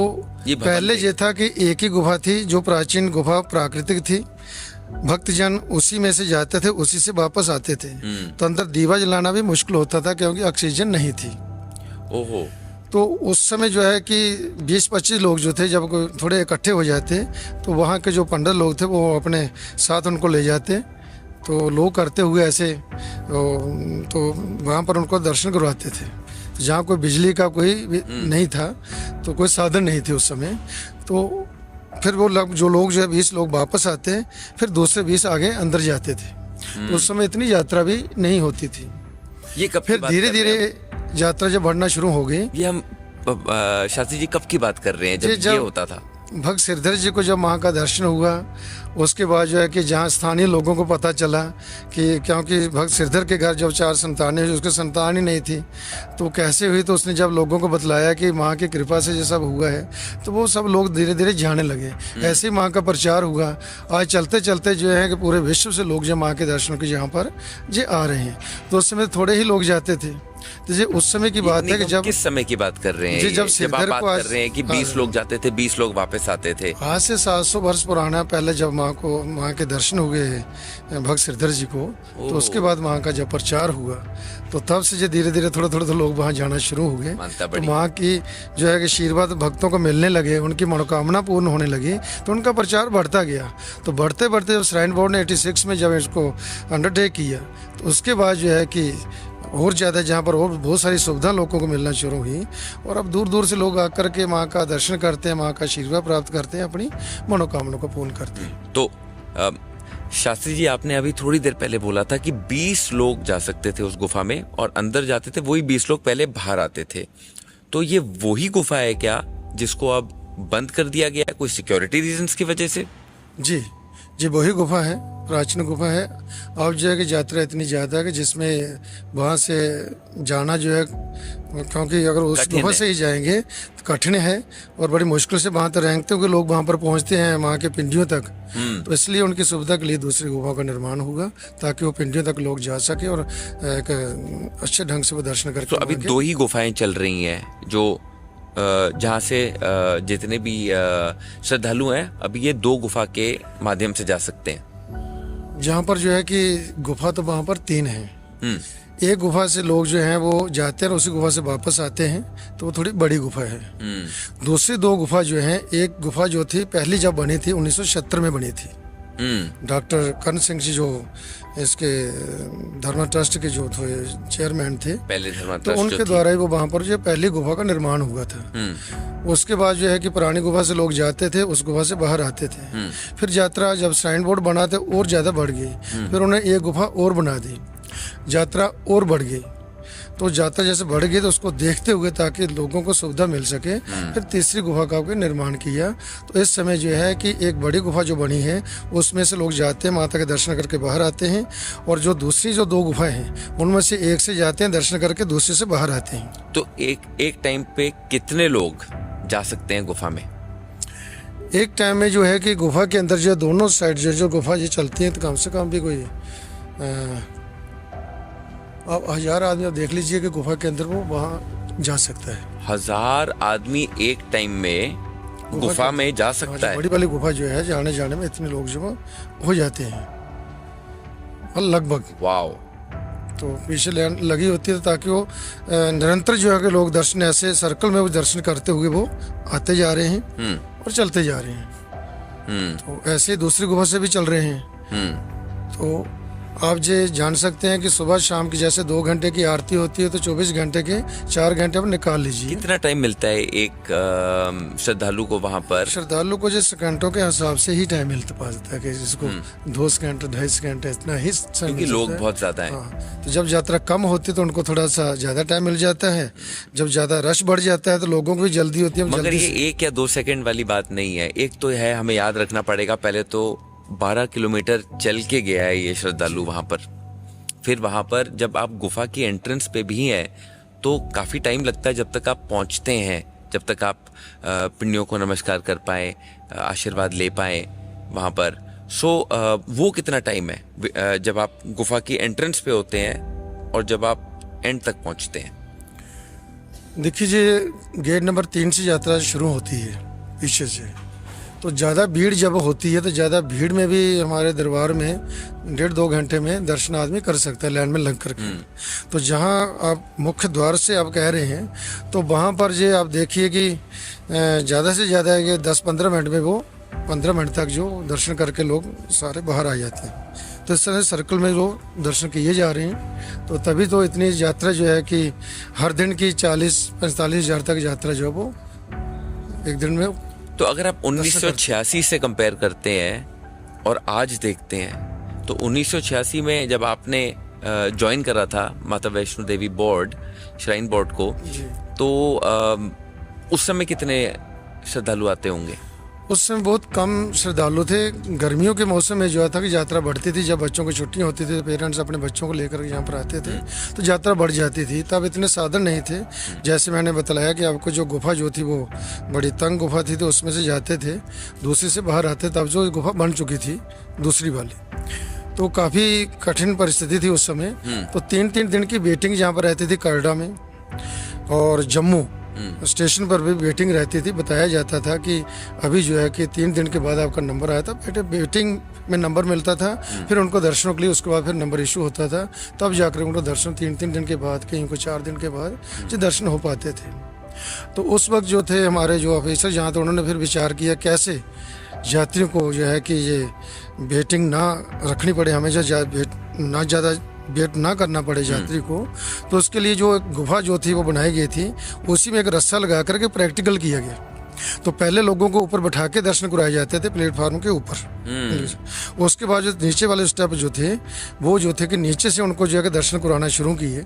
पहले ये था कि एक ही गुफा थी जो प्राचीन गुफा प्राकृतिक थी, भक्तजन उसी में से जाते थे, उसी से वापस आते थे। तो अंदर दीवा जलाना भी मुश्किल होता था क्योंकि ऑक्सीजन नहीं थी। ओहो। तो उस समय जो है कि 20-25 लोग जो थे जब थोड़े इकट्ठे हो जाते तो वहाँ के जो पंडित लोग थे वो अपने साथ उनको ले जाते, तो लोग करते हुए ऐसे तो वहाँ पर उनको दर्शन करवाते थे। तो जहाँ कोई बिजली का कोई नहीं था, तो कोई साधन नहीं थे उस समय, तो फिर वो जो लोग जो है 20 लोग वापस आते, फिर दूसरे 20 आगे अंदर जाते थे। तो उस समय इतनी यात्रा भी नहीं होती थी। ये कब फिर धीरे धीरे यात्रा जब बढ़ना शुरू हो गई। ये हम शास्त्री जी कब की बात कर रहे हैं जब ये होता था? भक्त सिरधर जी को जब माँ का दर्शन हुआ, उसके बाद जो है कि जहाँ स्थानीय लोगों को पता चला कि क्योंकि भक्त सिरधर के घर जब 4 संतानें हुई, उसके संतान ही नहीं थी, तो कैसे हुई, तो उसने जब लोगों को बतलाया कि माँ की कृपा से ये सब हुआ है, तो वो सब लोग धीरे धीरे जाने लगे। ऐसे ही माँ का प्रचार हुआ। आज चलते चलते जो है कि पूरे विश्व से लोग जो माँ के दर्शन के यहाँ पर जे आ रहे हैं। तो उस समय थोड़े ही लोग जाते थे। तो ये उस समय की बात है कि जब किस समय की बात कर रहे हैं? जब आप बात कर रहे हैं कि 20 लोग जाते थे, 20 लोग वापस आते थे। आज से 700 वर्ष पुराना पहले जब माँ के दर्शन हुए भक्त सिरधर जी को, तो उसके बाद माँ का जब प्रचार हुआ, तो तब से जो धीरे धीरे थोड़े थोड़े लोग वहाँ जाना शुरू हो गए। तो माँ की जो है कि आशीर्वाद भक्तों को मिलने लगे, उनकी मनोकामना पूर्ण होने लगी, तो उनका प्रचार बढ़ता गया। तो बढ़ते बढ़ते जब श्राइन बोर्ड ने 86 में जब इसको अंडरटेक किया, तो उसके बाद जो है कि और ज़्यादा जहाँ पर और बहुत सारी सुविधा लोगों को मिलना शुरू हुई, और अब दूर दूर से लोग आकर के माँ का दर्शन करते हैं, माँ का आशीर्वाद प्राप्त करते हैं, अपनी मनोकामना को पूर्ण करते हैं। तो शास्त्री जी, आपने अभी थोड़ी देर पहले बोला था कि 20 लोग जा सकते थे उस गुफा में, और अंदर जाते थे वही 20 लोग पहले बाहर आते थे। तो ये वही गुफा है क्या जिसको अब बंद कर दिया गया है कोई सिक्योरिटी रीजंस की वजह से? जी जी, वही गुफा है, प्राचीन गुफा है। अब जो है कि यात्रा इतनी ज़्यादा है कि जिसमें वहाँ से जाना जो है, क्योंकि अगर उस गुफा से ही जाएंगे तो कठिन है और बड़ी मुश्किल से वहाँ तक रेंगते हुए लोग वहाँ पर पहुँचते हैं, वहाँ के पिंडियों तक। तो इसलिए उनकी सुविधा के लिए दूसरी गुफा का निर्माण होगा, ताकि वो पिंडियों तक लोग जा सके और एक अच्छे ढंग से वो दर्शन करके। तो अभी 2 ही गुफाएं चल रही हैं जो जहाँ से जितने भी श्रद्धालु हैं अभी ये 2 गुफा के माध्यम से जा सकते हैं। जहाँ पर जो है कि गुफा तो वहाँ पर 3 हैं। एक गुफा से लोग जो हैं वो जाते हैं और उसी गुफा से वापस आते हैं, तो वो थोड़ी बड़ी गुफा है। दूसरी 2 गुफा जो हैं, एक गुफा जो थी पहली जब बनी थी 1976 में बनी थी। डॉक्टर कर्ण सिंह जी जो इसके धर्मा ट्रस्ट के जो थे चेयरमैन थे, पहले धर्मा तो ट्रस्ट उनके द्वारा ही वो वहाँ पर जो पहली गुफा का निर्माण हुआ था। उसके बाद जो है कि पुरानी गुफा से लोग जाते थे, उस गुफा से बाहर आते थे। फिर यात्रा जब श्राइन बोर्ड बना तो और ज़्यादा बढ़ गई। फिर उन्हें एक गुफा और बना दी, यात्रा और बढ़ गई। तो यात्रा जैसे बढ़ गई तो उसको देखते हुए ताकि लोगों को सुविधा मिल सके, फिर तीसरी गुफा का भी निर्माण किया। तो इस समय जो है कि एक बड़ी गुफा जो बनी है उसमें से लोग जाते हैं, माता के दर्शन करके बाहर आते हैं, और जो दूसरी जो 2 गुफाएं हैं उनमें से एक से जाते हैं दर्शन करके, दूसरे से बाहर आते हैं। तो एक टाइम पे कितने लोग जा सकते हैं गुफा में? एक टाइम में जो है कि गुफा के अंदर जो दोनों साइड जो गुफा ये चलती है तो कम से कम भी कोई आप 1000 आदमी आप देख लीजिए कि गुफा के अंदर वो वहाँ जा सकता है। 1000 आदमी एक टाइम में गुफा में जा सकता है। बड़ी वाली गुफा जो है जाने में इतने लोग जो हो जाते हैं और लगभग। वाओ। तो पीछे लाइन लगी होती है ताकि वो निरंतर जो है कि लोग दर्शन ऐसे सर्कल में वो दर्शन करते हुए वो आते जा रहे हैं और चलते जा रहे हैं। तो ऐसे दूसरी गुफा से भी चल रहे हैं। तो आप ये जान सकते हैं कि सुबह शाम की जैसे 2 घंटे की आरती होती है, तो 24 घंटे के 4 घंटे आप निकाल लीजिए। कितना टाइम मिलता है एक श्रद्धालु को वहाँ पर? श्रद्धालु को जो सेकंडों के हिसाब से ही टाइम मिलता पाता है कि जिसको 2 घंटे 2.5 घंटे इतना ही समय, क्योंकि लोग बहुत ज्यादा हैं। हाँ, तो जब यात्रा कम होती है तो उनको थोड़ा सा ज्यादा टाइम मिल जाता है। जब ज्यादा रश बढ़ जाता है तो लोगों को भी जल्दी होती है। मगर ये 1 या 2 सेकंड वाली बात नहीं है। एक तो है, हमें याद रखना पड़ेगा, पहले तो 12 किलोमीटर चल के गया है ये श्रद्धालु वहां पर। फिर वहां पर जब आप गुफा की एंट्रेंस पे भी हैं तो काफी टाइम लगता है जब तक आप पहुंचते हैं, जब तक आप पिंडियों को नमस्कार कर पाए, आशीर्वाद ले पाए वहां पर। वो कितना टाइम है जब आप गुफा की एंट्रेंस पे होते हैं और जब आप एंड तक पहुंचते हैं? देखिए, गेट नंबर 3 से यात्रा शुरू होती है पीछे से। तो ज़्यादा भीड़ जब होती है तो ज़्यादा भीड़ में भी हमारे दरबार में 1.5-2 घंटे में दर्शन आदमी कर सकता है लाइन में लग करके। तो जहाँ आप मुख्य द्वार से आप कह रहे हैं तो वहाँ पर ये आप देखिए कि ज़्यादा से ज़्यादा ये 10-15 मिनट में वो 15 मिनट तक जो दर्शन करके लोग सारे बाहर आ जाते हैं। तो इस तरह सर्कल में वो दर्शन किए जा रहे हैं। तो तभी तो इतनी यात्रा जो है कि हर दिन की 40-45 हज़ार तक यात्रा जो है वो एक दिन में। तो अगर आप 1986 से कंपेयर करते हैं और आज देखते हैं, तो 1986 में जब आपने ज्वाइन करा था माता Vaishno Devi board, shrine board को, तो उस समय कितने श्रद्धालु आते होंगे? उस समय बहुत कम श्रद्धालु थे। गर्मियों के मौसम में जो था कि यात्रा बढ़ती थी। जब बच्चों की छुट्टियां होती थी तो पेरेंट्स अपने बच्चों को लेकर यहाँ पर आते थे, तो यात्रा बढ़ जाती थी। तब इतने साधन नहीं थे। जैसे मैंने बताया कि आपको जो गुफा जो थी वो बड़ी तंग गुफा थी, तो उसमें से जाते थे, दूसरी से बाहर आते। तब जो गुफा बन चुकी थी दूसरी वाली, तो काफ़ी कठिन परिस्थिति थी उस समय। तो 3-3 दिन की वेटिंग यहाँ पर रहती थी करडा में, और जम्मू स्टेशन पर भी वेटिंग रहती थी। बताया जाता था कि अभी जो है कि 3 दिन के बाद आपका नंबर आया था। वेटिंग में नंबर मिलता था, फिर उनको दर्शनों के लिए उसके बाद फिर नंबर इशू होता था, तब जाकर उनको दर्शन 3-3 दिन के बाद, कहीं को 4 दिन के बाद जो दर्शन हो पाते थे। तो उस वक्त जो थे हमारे जो ऑफिसर यहाँ, तो उन्होंने फिर विचार किया कैसे यात्रियों को जो है कि ये वेटिंग ना रखनी पड़े, हमेशा ना ज़्यादा वेट ना करना पड़े यात्री को। तो उसके लिए जो गुफा जो थी वो बनाई गई थी, उसी में एक रस्सा लगा करके प्रैक्टिकल किया गया। तो पहले लोगों को ऊपर बैठा के दर्शन कराए जाते थे प्लेटफार्म के ऊपर। उसके बाद जो नीचे वाले स्टेप जो थे वो जो थे कि नीचे से उनको जो है दर्शन कराना शुरू किए।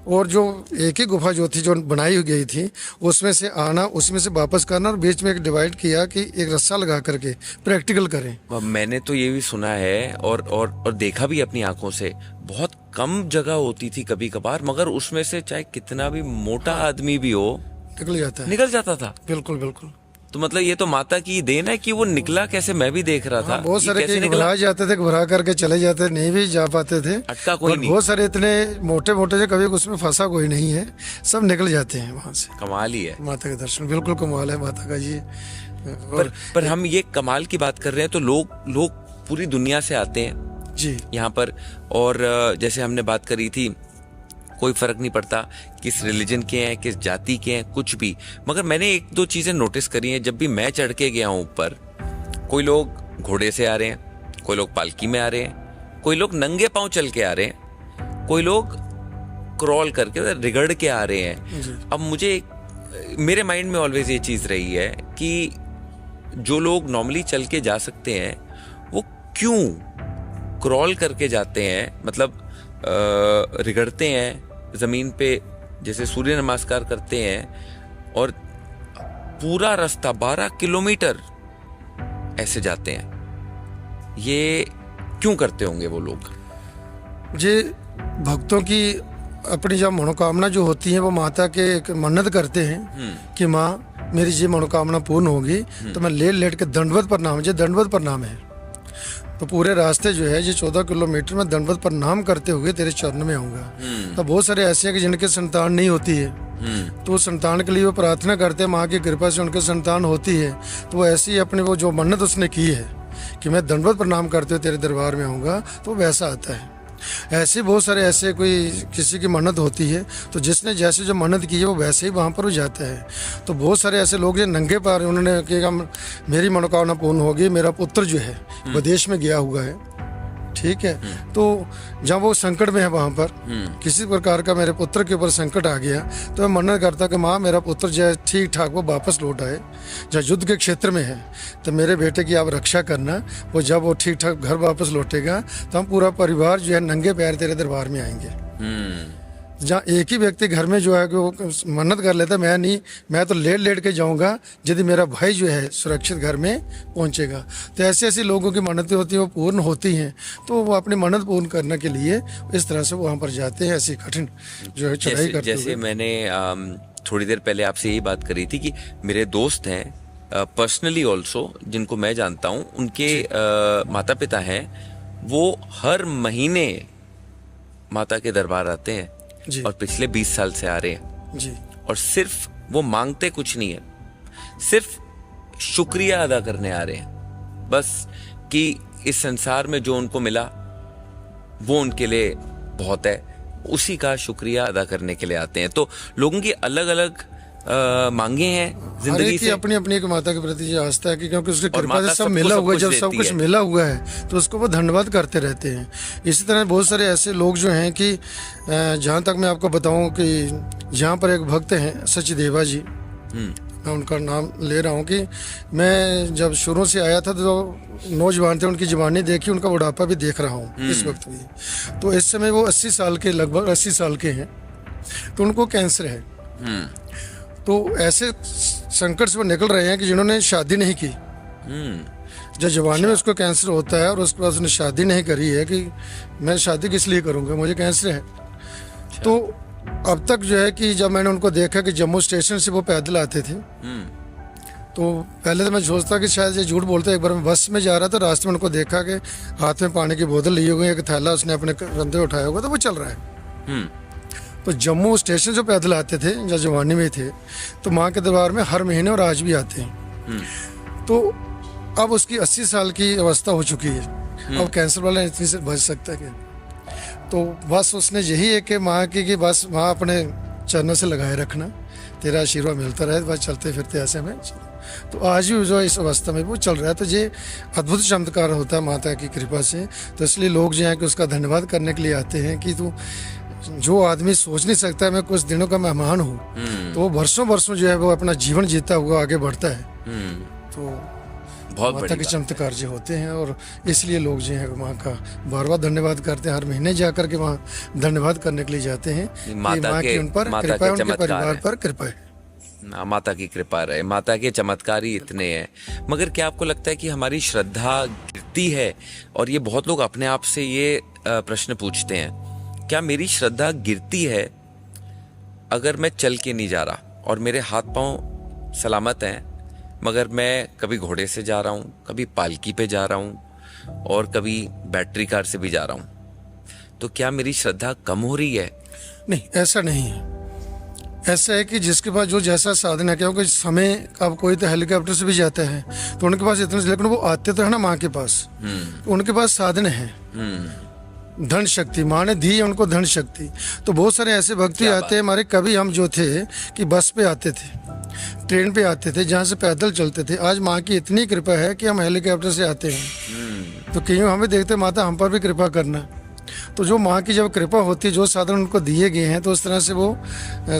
और जो एक ही गुफा जो थी जो बनाई गई थी उसमें से आना, उसमें से वापस करना, और बीच में एक डिवाइड किया कि एक रस्सा लगा करके प्रैक्टिकल करें। मैंने तो ये भी सुना है और देखा भी अपनी आंखों से, बहुत कम जगह होती थी कभी कभार, मगर उसमें से चाहे कितना भी मोटा आदमी भी हो निकल जाता है, निकल जाता था। बिल्कुल बिल्कुल। तो मतलब ये तो माता की देन है कि वो निकला कैसे, मैं भी देख रहा था। बहुत ये सारे कैसे कई निकला? घबरा जाते थे, घबरा करके चले जाते थे, नहीं भी जा पाते थे। अटका कोई और नहीं। बहुत सारे इतने मोटे मोटे से कभी उसमें फंसा कोई नहीं है, सब निकल जाते हैं वहां से। कमाल ही है। माता के दर्शन बिल्कुल कमाल है माता का जी। और पर हम ये कमाल की बात कर रहे हैं तो लोग पूरी दुनिया से आते हैं जी यहाँ पर। और जैसे हमने बात करी थी, कोई फर्क नहीं पड़ता किस रिलीजन के हैं, किस जाति के हैं, कुछ भी। मगर मैंने एक दो चीजें नोटिस करी हैं। जब भी मैं चढ़ के गया हूँ ऊपर, कोई लोग घोड़े से आ रहे हैं, कोई लोग पालकी में आ रहे हैं, कोई लोग नंगे पांव चल के आ रहे हैं, कोई लोग क्रॉल करके रिगड़ के आ रहे हैं। अब मेरे माइंड में ऑलवेज ये चीज रही है कि जो लोग नॉर्मली चल के जा सकते हैं वो क्यों क्रॉल करके जाते हैं, मतलब रिगड़ते हैं जमीन पे, जैसे सूर्य नमस्कार करते हैं, और पूरा रास्ता 12 किलोमीटर ऐसे जाते हैं। ये क्यों करते होंगे वो लोग? जी भक्तों की अपनी जब मनोकामना जो होती है वो माता के एक मन्नत करते हैं कि माँ मेरी ये मनोकामना पूर्ण होगी तो मैं लेट लेट के दंडवत प्रणाम, ये दंडवत प्रणाम है। तो पूरे रास्ते जो है ये 14 किलोमीटर में दंडवत प्रणाम करते हुए तेरे चरण में आऊंगा। तो बहुत सारे ऐसे हैं कि जिनके संतान नहीं होती है, तो संतान के लिए वो प्रार्थना करते हैं, माँ की कृपा से उनके संतान होती है। तो वो ऐसी ही अपने वो जो मन्नत उसने की है कि मैं दंडवत प्रणाम करते हुए तेरे दरबार में आऊंगा, तो वैसा आता है। ऐसे बहुत सारे ऐसे कोई किसी की मन्नत होती है तो जिसने जैसे जो मन्नत की है वो वैसे ही वहाँ पर हो जाता है। तो बहुत सारे ऐसे लोग जो नंगे पैर उन्होंने कहा मेरी मनोकामना पूर्ण होगी, मेरा पुत्र जो है विदेश में गया हुआ है, ठीक है, तो जब वो संकट में है वहाँ पर किसी प्रकार का मेरे पुत्र के ऊपर संकट आ गया, तो मैं मन्नत करता कि माँ मेरा पुत्र जो है ठीक ठाक वो वापस लौट आए। जब युद्ध के क्षेत्र में है तो मेरे बेटे की आप रक्षा करना, वो जब वो ठीक ठाक घर वापस लौटेगा तो हम पूरा परिवार जो है नंगे पैर तेरे दरबार में आएंगे। जहाँ एक ही व्यक्ति घर में जो है कि वो मन्नत कर लेता, मैं नहीं, मैं तो लेट लेट के जाऊंगा यदि मेरा भाई जो है सुरक्षित घर में पहुंचेगा। तो ऐसे ऐसे लोगों की मन्नतें होती हैं, वो पूर्ण होती हैं, तो वो अपनी मन्नत पूर्ण करने के लिए इस तरह से वहाँ पर जाते हैं, ऐसी कठिन जो है चढ़ाई करते जैसे मैंने थोड़ी देर पहले आपसे यही बात करी थी कि मेरे दोस्त हैं पर्सनली ऑल्सो, जिनको मैं जानता हूँ, उनके माता पिता हैं, वो हर महीने माता के दरबार आते हैं और पिछले 20 साल से आ रहे हैं जी। और सिर्फ वो मांगते कुछ नहीं है, सिर्फ शुक्रिया अदा करने आ रहे हैं बस, कि इस संसार में जो उनको मिला वो उनके लिए बहुत है, उसी का शुक्रिया अदा करने के लिए आते हैं। तो लोगों की अलग अलग मांगे हैं जिंदगी से, अपनी अपनी एक माता के प्रति जो आस्था है कि क्योंकि उसकी और कृपा से सब मिला हुआ है, जब सब कुछ मिला हुआ है तो उसको वो धन्यवाद करते रहते हैं। इसी तरह बहुत सारे ऐसे लोग जो हैं कि जहाँ तक मैं आपको बताऊं कि यहाँ पर एक भक्त हैं सचदेवा जी, मैं उनका नाम ले रहा हूँ कि मैं जब शुरू से आया था तो नौजवान थे, उनकी जवानी देखी, उनका बुढ़ापा भी देख रहा हूँ इस वक्त भी। तो इस समय वो 80 साल के, लगभग 80 साल के हैं, तो उनको कैंसर है। तो ऐसे संकट से वो निकल रहे हैं कि जिन्होंने शादी नहीं की, जब जवानी में उसको कैंसर होता है और उसके बाद उसने शादी नहीं करी है कि मैं शादी किस लिए करूँगा, मुझे कैंसर है। तो अब तक जो है कि जब मैंने उनको देखा कि जम्मू स्टेशन से वो पैदल आते थे, तो पहले तो मैं सोचता कि शायद ये झूठ बोलते। एक बार मैं बस में जा रहा था, रास्ते में उनको देखा कि हाथ में पानी की बोतल लिए हुए, एक थैला उसने अपने कंधे उठाया होगा, तो वो चल रहा है। तो जम्मू स्टेशन से पैदल आते थे जब जवानी में थे, तो माँ के दरबार में हर महीने और आज भी आते हैं। तो अब उसकी 80 साल की अवस्था हो चुकी है, अब कैंसर वाला इतनी से बच सकता है क्या? तो बस उसने यही है कि माँ की कि बस माँ अपने चरणों से लगाए रखना, तेरा आशीर्वाद मिलता रहे, बस चलते फिरते ऐसे में। तो आज भी जो इस अवस्था में वो चल रहा है, तो ये अद्भुत चमत्कार होता है माता की कृपा से। तो इसलिए लोग जो है कि उसका धन्यवाद करने के लिए आते हैं कि तू, जो आदमी सोच नहीं सकता मैं कुछ दिनों का मेहमान हूँ, तो वो वर्षों वर्षों जो है वो अपना जीवन जीता हुआ आगे बढ़ता है। तो बहुत माता के चमत्कार जो होते हैं, और इसलिए लोग जो है माँ का बार बार धन्यवाद करते हैं, हर महीने जाकर के वहाँ धन्यवाद करने के लिए जाते हैं कि माँ की उन पर कृपा है, उनके परिवार पर कृपा है, माता की कृपा रहे। माता के चमत्कार ही इतने हैं। मगर क्या आपको लगता है कि हमारी श्रद्धा गिरती है? और ये बहुत लोग अपने आप से ये प्रश्न पूछते हैं, क्या मेरी श्रद्धा गिरती है अगर मैं चल के नहीं जा रहा और मेरे हाथ पांव सलामत हैं, मगर मैं कभी घोड़े से जा रहा हूँ, कभी पालकी पे जा रहा हूँ और कभी बैटरी कार से भी जा रहा हूँ। तो क्या मेरी श्रद्धा कम हो रही है? नहीं, ऐसा नहीं है। ऐसा है कि जिसके पास जो जैसा साधन है, क्योंकि समय अब कोई तो हेलीकॉप्टर से भी जाता है तो उनके पास इतने, लेकिन वो आते तो है ना माँ के पास, तो उनके पास साधन है, धन शक्ति माँ ने दी है उनको, धन शक्ति। तो बहुत सारे ऐसे भक्ति आते हैं हमारे, कभी हम जो थे कि बस पे आते थे, ट्रेन पे आते थे, जहाँ से पैदल चलते थे। आज माँ की इतनी कृपा है कि हम हेलीकॉप्टर से आते हैं। तो कहीं हमें देखते माता हम पर भी कृपा करना। तो जो माँ की जब कृपा होती है, जो साधन उनको दिए गए हैं, तो उस तरह से वो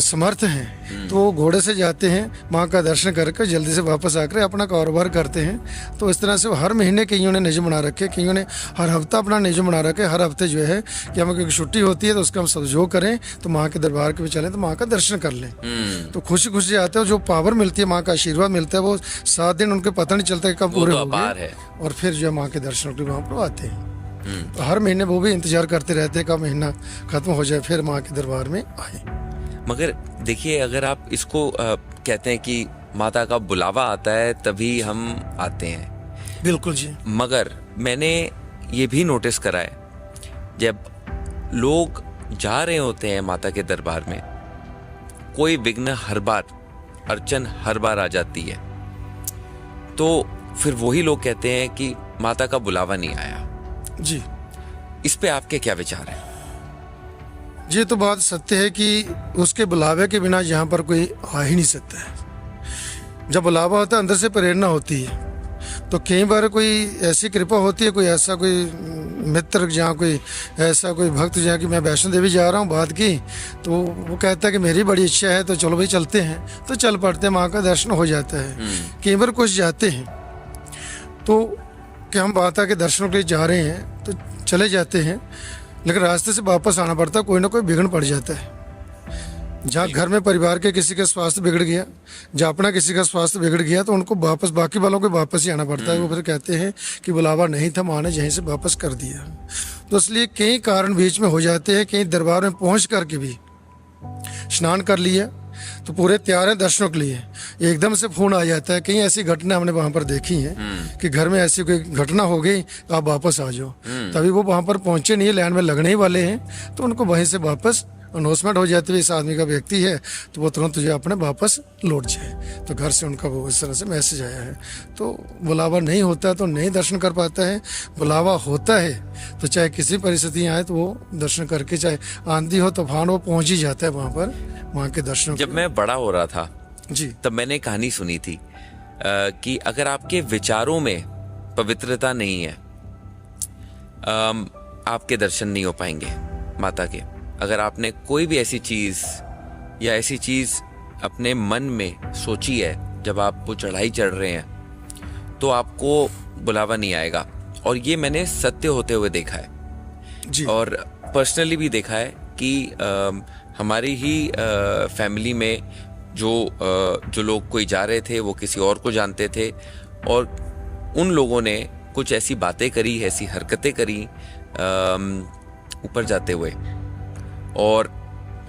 समर्थ हैं। तो वो घोड़े से जाते हैं, माँ का दर्शन करके जल्दी से वापस आकर अपना कारोबार करते हैं। तो इस तरह से वो हर महीने कईयों ने नियम बना रखे, कईयों ने हर हफ्ता अपना नियम बना रखे। हर हफ्ते जो है कि हमें कोई छुट्टी होती है तो उसका हम सदुपयोग करें, तो माँ के दरबार के भी चलें, तो माँ का दर्शन कर लें। तो खुशी खुशी आते हो, जो पावर मिलती है, माँ का आशीर्वाद मिलता है, वो 7 दिन उनके पता नहीं चलता है कब पूरे हो गए, और फिर जो है माँ के दर्शन के वहाँ पर आते हैं। तो हर महीने वो भी इंतजार करते रहते हैं कब महीना खत्म हो जाए, फिर माँ के दरबार में आए। मगर देखिए, अगर आप इसको कहते हैं कि माता का बुलावा आता है तभी हम आते हैं, बिल्कुल जी। मगर मैंने ये भी नोटिस करा है, जब लोग जा रहे होते हैं माता के दरबार में, कोई विघ्न हर बार, अड़चन हर बार आ जाती है, तो फिर वही लोग कहते हैं कि माता का बुलावा नहीं आया जी। इस पे आपके क्या विचार हैं? ये तो बात सत्य है कि उसके बुलावे के बिना यहाँ पर कोई आ ही नहीं सकता है। जब बुलावा होता है, अंदर से प्रेरणा होती है। तो कई बार कोई ऐसी कृपा होती है, कोई ऐसा कोई मित्र जहाँ कोई ऐसा कोई भक्त जहाँ कि मैं वैष्णो देवी जा रहा हूँ बात की, तो वो कहता है कि मेरी बड़ी इच्छा है, तो चलो भाई चलते हैं। तो चल पड़ते हैं, माँ का दर्शन हो जाता है। कई बार कुछ जाते हैं तो कि हम माता के दर्शनों के लिए जा रहे हैं तो चले जाते हैं, लेकिन रास्ते से वापस आना पड़ता है, कोई ना कोई बिगड़ पड़ जाता है। जहाँ घर में परिवार के किसी का स्वास्थ्य बिगड़ गया, जहाँ अपना किसी का स्वास्थ्य बिगड़ गया, तो उनको वापस, बाकी वालों को वापस ही आना पड़ता है। वो फिर कहते हैं कि बुलावा नहीं था, माँ ने यहीं से वापस कर दिया। तो इसलिए कई कारण बीच में हो जाते हैं। कहीं दरबार में पहुँच करके भी स्नान कर लिया तो पूरे तैयार हैं दर्शनों के लिए, एकदम से फोन आ जाता है। कई ऐसी घटना हमने वहां पर देखी है कि घर में ऐसी कोई घटना हो गई, आप वापस आ जाओ। तभी वो वहां पर पहुंचे नहीं, लाइन में लगने ही वाले हैं, तो उनको वहीं से वापस अनाउंसमेंट हो जाती है, इस आदमी का व्यक्ति है, तो वो तुरंत जो अपने वापस लौट जाए। तो घर से उनका वो इस तरह से मैसेज आया है। तो बुलावा नहीं होता तो नहीं दर्शन कर पाता है, बुलावा होता है तो चाहे किसी परिस्थिति आए तो वो दर्शन करके, चाहे आंधी हो तूफान, वो पहुंच ही जाता है वहाँ पर, वहाँ के दर्शन। जब मैं बड़ा हो रहा था जी, तब मैंने कहानी सुनी थी कि अगर आपके विचारों में पवित्रता नहीं है, आपके दर्शन नहीं हो पाएंगे माता के। अगर आपने कोई भी ऐसी चीज या ऐसी चीज अपने मन में सोची है जब आप वो चढ़ाई चढ़ रहे हैं, तो आपको बुलावा नहीं आएगा। और ये मैंने सत्य होते हुए देखा है जी। और पर्सनली भी देखा है कि हमारी ही फैमिली में जो लोग कोई जा रहे थे वो किसी और को जानते थे, और उन लोगों ने कुछ ऐसी बातें करी, ऐसी हरकतें करी ऊपर जाते हुए, और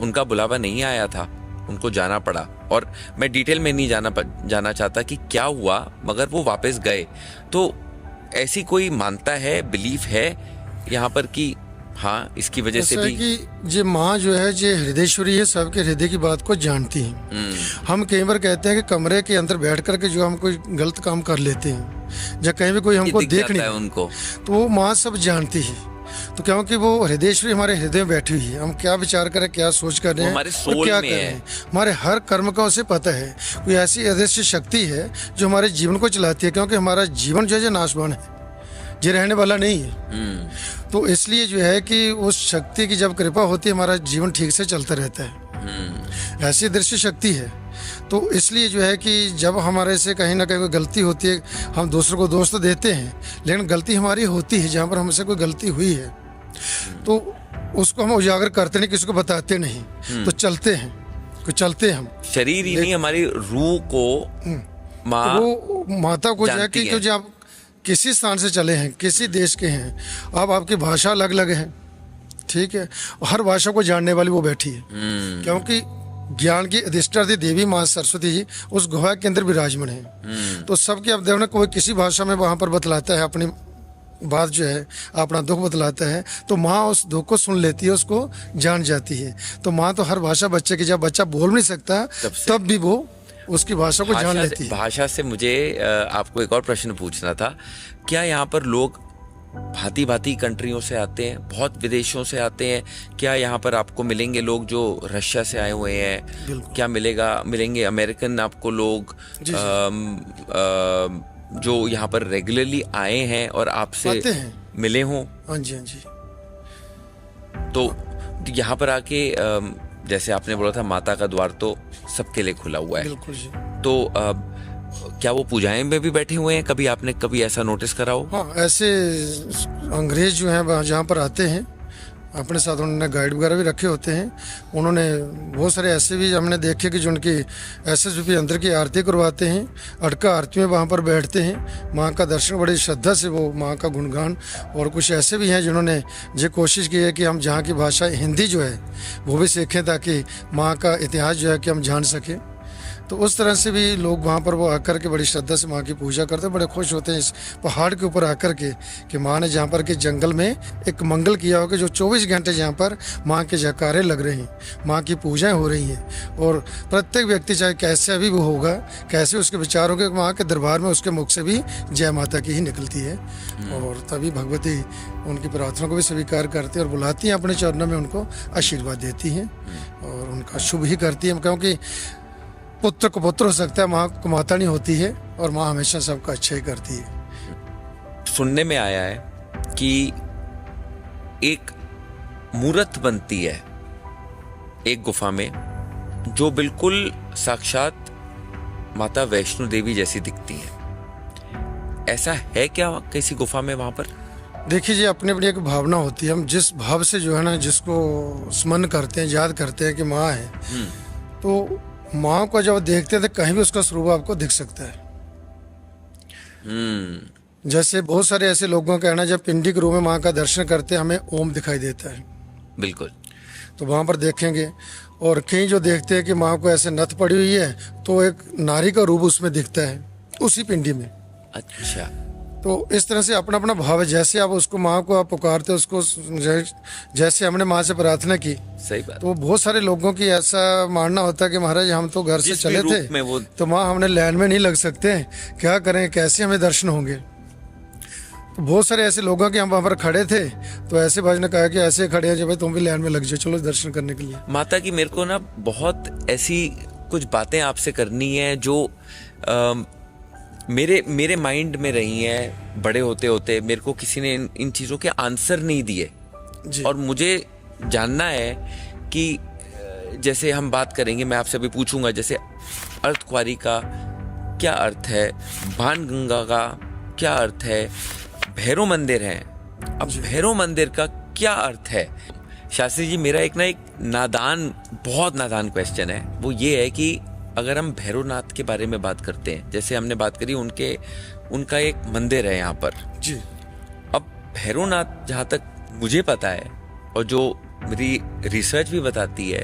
उनका बुलावा नहीं आया था, उनको जाना पड़ा। और मैं डिटेल में नहीं जाना चाहता कि क्या हुआ, मगर वो वापस गए। तो ऐसी कोई मानता है, बिलीफ है यहाँ पर कि हाँ इसकी वजह से भी कि ये माँ जो है ये हृदयेश्वरी है, सबके हृदय की बात को जानती है। हम कई बार कहते हैं कि कमरे के अंदर बैठ करके जो हम कोई गलत काम कर लेते हैं, या कहीं भी कोई हमको देख नहीं उनको, तो वो माँ सब जानती है। तो क्योंकि वो हृदयेश्वरी हमारे हृदय में बैठी हुई है, हम क्या विचार करें, क्या सोच कर रहे हैं, हमारे सोल क्या में कर रहे हैं, हमारे हर कर्म का उसे पता है। कोई ऐसी अदृश्य शक्ति है जो हमारे जीवन को चलाती है, क्योंकि हमारा जीवन जो है नाशवान है, ये रहने वाला नहीं है। तो इसलिए जो है कि उस शक्ति की जब कृपा होती है, हमारा जीवन ठीक से चलता रहता है। ऐसी दृश्य शक्ति है। तो इसलिए जो है कि जब हमारे से कहीं ना कहीं कोई गलती होती है, हम दूसरों को दोष तो देते हैं, लेकिन गलती हमारी होती है। जहाँ पर हमसे कोई गलती हुई है तो उसको हम उजागर करते नहीं, किसी को बताते नहीं, तो चलते हैं, चलते हम। शरीर ही नहीं, हमारी रूह को तो वो माता को जो है कि जो आप किसी स्थान से चले हैं, किसी देश के हैं, अब आपकी भाषा अलग अलग है, ठीक है, हर भाषा को जानने वाली वो बैठी है। क्योंकि ज्ञान की अधिष्ठात्री देवी माँ सरस्वती जी उस गुहा के अंदर विराजमान है। तो सबके अब देखो ना, कोई किसी भाषा में वहाँ पर बतलाता है अपनी बात जो है, अपना दुख बतलाता है, तो माँ उस दुख को सुन लेती है, उसको जान जाती है। तो माँ तो हर भाषा बच्चे की, जब बच्चा बोल नहीं सकता तब भी वो उसकी भाषा को जान लेती है। भाषा से मुझे आपको एक और प्रश्न पूछना था, क्या यहाँ पर लोग भांति भांति कंट्रियों से आते हैं, बहुत विदेशों से आते हैं? क्या यहाँ पर आपको मिलेंगे लोग जो रशिया से आए हुए हैं? क्या मिलेंगे अमेरिकन आपको लोग जो यहाँ पर रेगुलरली आए हैं और आपसे मिले हों? हाँ जी, हाँ जी। तो यहाँ पर आके जैसे आपने बोला था, माता का द्वार तो सबके लिए खुला हुआ है। बिल्कुल जी। तो क्या वो पूजाएं में भी बैठे हुए हैं? आपने कभी ऐसा नोटिस करा हो? हाँ, ऐसे अंग्रेज जो हैं जहाँ पर आते हैं, अपने साथ उन्होंने गाइड वगैरह भी रखे होते हैं। उन्होंने बहुत सारे ऐसे भी हमने देखे कि जो उनकी SSVP अंदर की आरती करवाते हैं, अटका आरती में वहाँ पर बैठते हैं, माँ का दर्शन बड़ी श्रद्धा से, वो माँ का गुणगान। और कुछ ऐसे भी हैं जिन्होंने ये कोशिश की है कि हम जहाँ की भाषा हिंदी जो है वो भी सीखें, ताकि माँ का इतिहास जो है कि हम जान सकें। तो उस तरह से भी लोग वहाँ पर वो आकर के बड़ी श्रद्धा से माँ की पूजा करते हैं, बड़े खुश होते हैं इस पहाड़ के ऊपर आकर के कि माँ ने जहाँ पर के जंगल में एक मंगल किया हो कि जो 24 घंटे जहाँ पर माँ के जयकारे लग रहे हैं, माँ की पूजाएं हो रही हैं। और प्रत्येक व्यक्ति चाहे कैसे भी वो होगा, कैसे उसके विचार होंगे, माँ के दरबार में उसके मुख से भी जय माता की ही निकलती है। और तभी भगवती उनकी प्रार्थना को भी स्वीकार करती है और बुलाती हैं अपने चरणों में, उनको आशीर्वाद देती हैं और उनका शुभ ही करती है। क्योंकि पुत्र को पुत्र हो सकता है, माँ को माता नहीं होती है, और माँ हमेशा सबका अच्छा ही करती है। सुनने में आया है कि एक मूर्त बनती है एक गुफा में, जो बिल्कुल साक्षात माता वैष्णो देवी जैसी दिखती है। ऐसा है क्या किसी गुफा में वहां पर? देखिए जी, अपनी अपनी एक भावना होती है। हम जिस भाव से जो है ना, जिसको स्मरण करते हैं, याद करते हैं कि माँ है, तो माँ को जब देखते हैं तो कहीं भी उसका स्वरूप आपको दिख सकता है। जैसे बहुत सारे ऐसे लोगों का कहना, जब पिंडी के रूप में माँ का दर्शन करते हैं, हमें ओम दिखाई देता है। बिल्कुल। तो वहाँ पर देखेंगे, और कहीं जो देखते हैं कि माँ को ऐसे नथ पड़ी हुई है, तो एक नारी का रूप उसमें दिखता है उसी पिंडी में। अच्छा। तो इस तरह से अपना अपना भाव है। जैसे आप उसको, माँ को आप पुकारते, उसको जैसे हमने माँ से प्रार्थना की, सही बात। तो बहुत सारे लोगों की ऐसा मानना होता है कि महाराज हम तो घर से चले थे, तो माँ हमने लाइन में नहीं लग सकते, क्या करें, कैसे हमें दर्शन होंगे। तो बहुत सारे ऐसे लोगों के हम वहाँ पर खड़े थे, तो ऐसे भाई ने कहा कि ऐसे खड़े हैं, जब भाई तुम भी लाइन में लग जाओ, चलो दर्शन करने के लिए। माता की मेरे को ना बहुत ऐसी कुछ बातें आपसे करनी है जो मेरे माइंड में रही हैं बड़े होते होते। मेरे को किसी ने इन चीज़ों के आंसर नहीं दिए, और मुझे जानना है कि जैसे हम बात करेंगे, मैं आपसे अभी पूछूंगा, जैसे अर्धकुंवारी का क्या अर्थ है, बाणगंगा का क्या अर्थ है, भैरव मंदिर है, अब भैरव मंदिर का क्या अर्थ है? शास्त्री जी, मेरा एक बहुत नादान क्वेश्चन है। वो ये है कि अगर हम भैरवनाथ के बारे में बात करते हैं, जैसे हमने बात करी उनका एक मंदिर है यहाँ पर जी। अब भैरवनाथ, जहाँ तक मुझे पता है और जो मेरी रिसर्च भी बताती है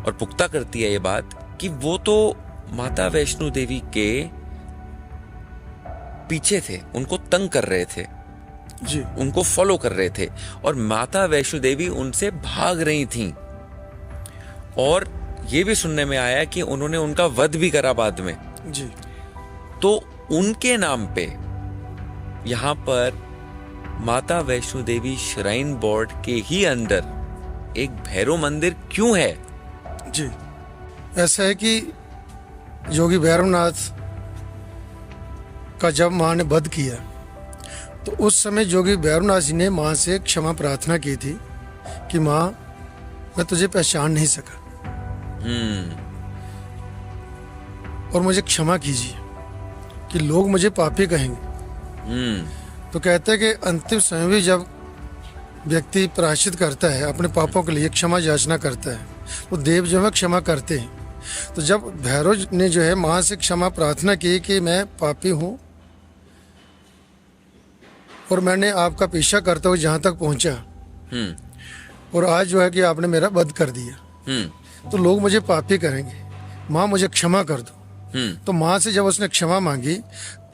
और पुख्ता करती है ये बात, कि वो तो माता वैष्णो देवी के पीछे थे, उनको तंग कर रहे थे जी, उनको फॉलो कर रहे थे, और माता वैष्णो देवी उनसे भाग रही थीं। और ये भी सुनने में आया कि उन्होंने उनका वध भी करा बाद में जी। तो उनके नाम पे यहाँ पर माता वैष्णो देवी श्राइन बोर्ड के ही अंदर एक भैरव मंदिर क्यों है? जी, ऐसा है कि योगी भैरवनाथ का जब माँ ने वध किया, तो उस समय योगी भैरवनाथ जी ने माँ से क्षमा प्रार्थना की थी कि माँ, मैं तुझे पहचान नहीं सका और मुझे क्षमा कीजिए कि लोग मुझे पापी कहेंगे। तो कहते हैं कि अंतिम समय भी जब व्यक्ति प्रायश्चित करता है, अपने पापों के लिए क्षमा याचना करता है, तो देव जो है क्षमा करते हैं। तो जब भैरव ने जो है माँ से क्षमा प्रार्थना की कि मैं पापी हूँ और मैंने आपका पीछा करते हुए जहाँ तक पहुँचा, और आज जो है कि आपने मेरा वध कर दिया, तो लोग मुझे पापी करेंगे, माँ मुझे क्षमा कर दो। तो माँ से जब उसने क्षमा मांगी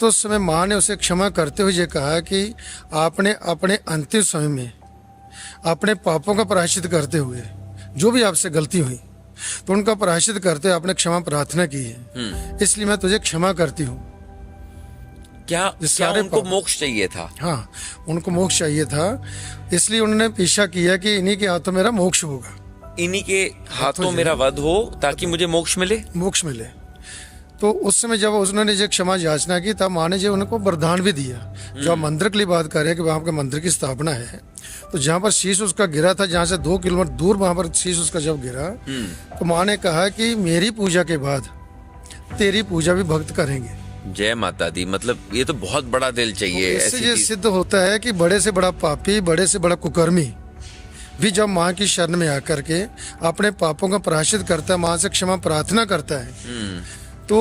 तो उस समय माँ ने उसे क्षमा करते हुए ये कहा कि आपने अपने अंतिम समय में अपने पापों का प्रायश्चित करते हुए जो भी आपसे गलती हुई तो उनका प्रायश्चित करते हुए आपने क्षमा प्रार्थना की है, इसलिए मैं तुझे क्षमा करती हूँ। क्या उनको मोक्ष चाहिए था? हाँ, उनको मोक्ष चाहिए था, इसलिए उन्होंने पीछा किया कि इन्हीं के हाथों मेरा मोक्ष होगा, इन्हीं के हाथों मेरा वध हो ताकि मुझे मोक्ष मिले। मोक्ष मिले। तो उस समय जब उन्होंने जो क्षमा याचना की तब माँ ने जो उनको वरदान भी दिया। जो आप मंदिर के लिए बात कर रहे हैं कि वहाँ पे मंदिर की स्थापना है, तो जहाँ पर शीश उसका गिरा था, जहाँ से 2 किलोमीटर दूर वहाँ पर शीश उसका जब गिरा तो माँ ने कहा कि मेरी पूजा के बाद तेरी पूजा भी भक्त करेंगे। जय माता दी। मतलब ये तो बहुत बड़ा दिल चाहिए। इससे ऐसी ये चीज- सिद्ध होता है कि बड़े से बड़ा पापी, बड़े से बड़ा कुकर्मी भी जब माँ की शरण में आकर के अपने पापों का प्रायश्चित करता है, माँ से क्षमा प्रार्थना करता है, तो